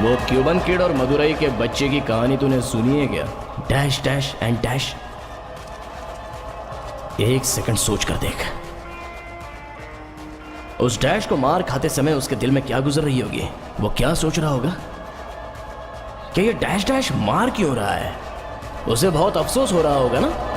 वो क्यूबन किड और मदुरई के बच्चे की कहानी तूने सुनी है क्या? Dash dash and dash. एक सेकंड सोच कर देख, उस डैश को मार खाते समय उसके दिल में क्या गुजर रही होगी? वो क्या सोच रहा होगा कि ये डैश डैश मार क्यों रहा है? उसे बहुत अफसोस हो रहा होगा ना।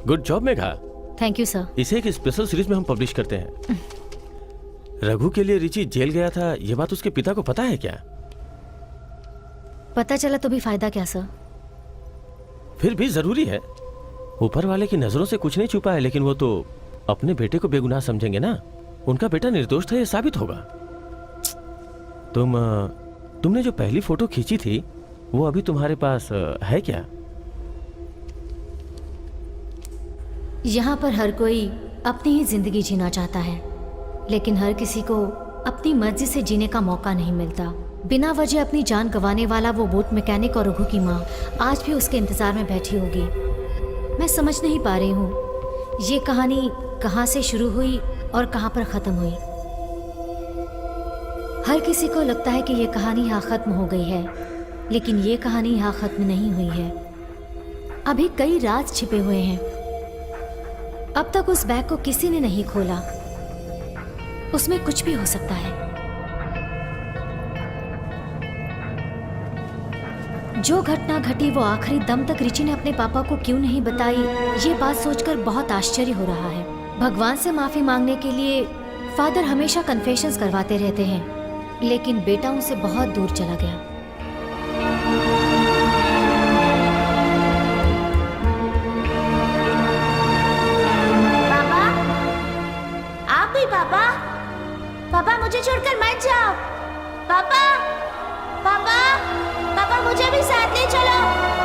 Good job Megha. Thank you sir. इसे एक स्पेशल सीरीज में हम पब्लिश करते हैं। रघु के लिए रिची जेल गया था, यह बात उसके पिता को पता है क्या? पता चला तो भी फायदा क्या सर? फिर भी जरूरी है। ऊपर वाले की नजरों से कुछ नहीं छुपा है, लेकिन वो तो अपने बेटे को बेगुनाह समझेंगे ना। उनका बेटा निर्दोष था, यह साबित होगा। तुमने जो पहली फोटो खींची थी वो अभी तुम्हारे पास है क्या? यहाँ पर हर कोई अपनी ही जिंदगी जीना चाहता है, लेकिन हर किसी को अपनी मर्जी से जीने का मौका नहीं मिलता। बिना वजह अपनी जान गंवाने वाला वो बोट मैकेनिक और रघु की माँ आज भी उसके इंतजार में बैठी होगी। मैं समझ नहीं पा रही हूँ ये कहानी कहाँ से शुरू हुई और कहाँ पर खत्म हुई। हर किसी को लगता है कि ये कहानी यहाँ खत्म हो गई है, लेकिन ये कहानी यहाँ खत्म नहीं हुई है। अभी कई राज छिपे हुए हैं। अब तक उस बैग को किसी ने नहीं खोला। उसमें कुछ भी हो सकता है। जो घटना घटी वो आखिरी दम तक रिची ने अपने पापा को क्यों नहीं बताई, ये बात सोचकर बहुत आश्चर्य हो रहा है। भगवान से माफी मांगने के लिए फादर हमेशा कन्फेशंस करवाते रहते हैं, लेकिन बेटा उनसे बहुत दूर चला गया। पापा, पापा मुझे छोड़कर मत जाओ। पापा, पापा, पापा मुझे भी साथ ले चलो।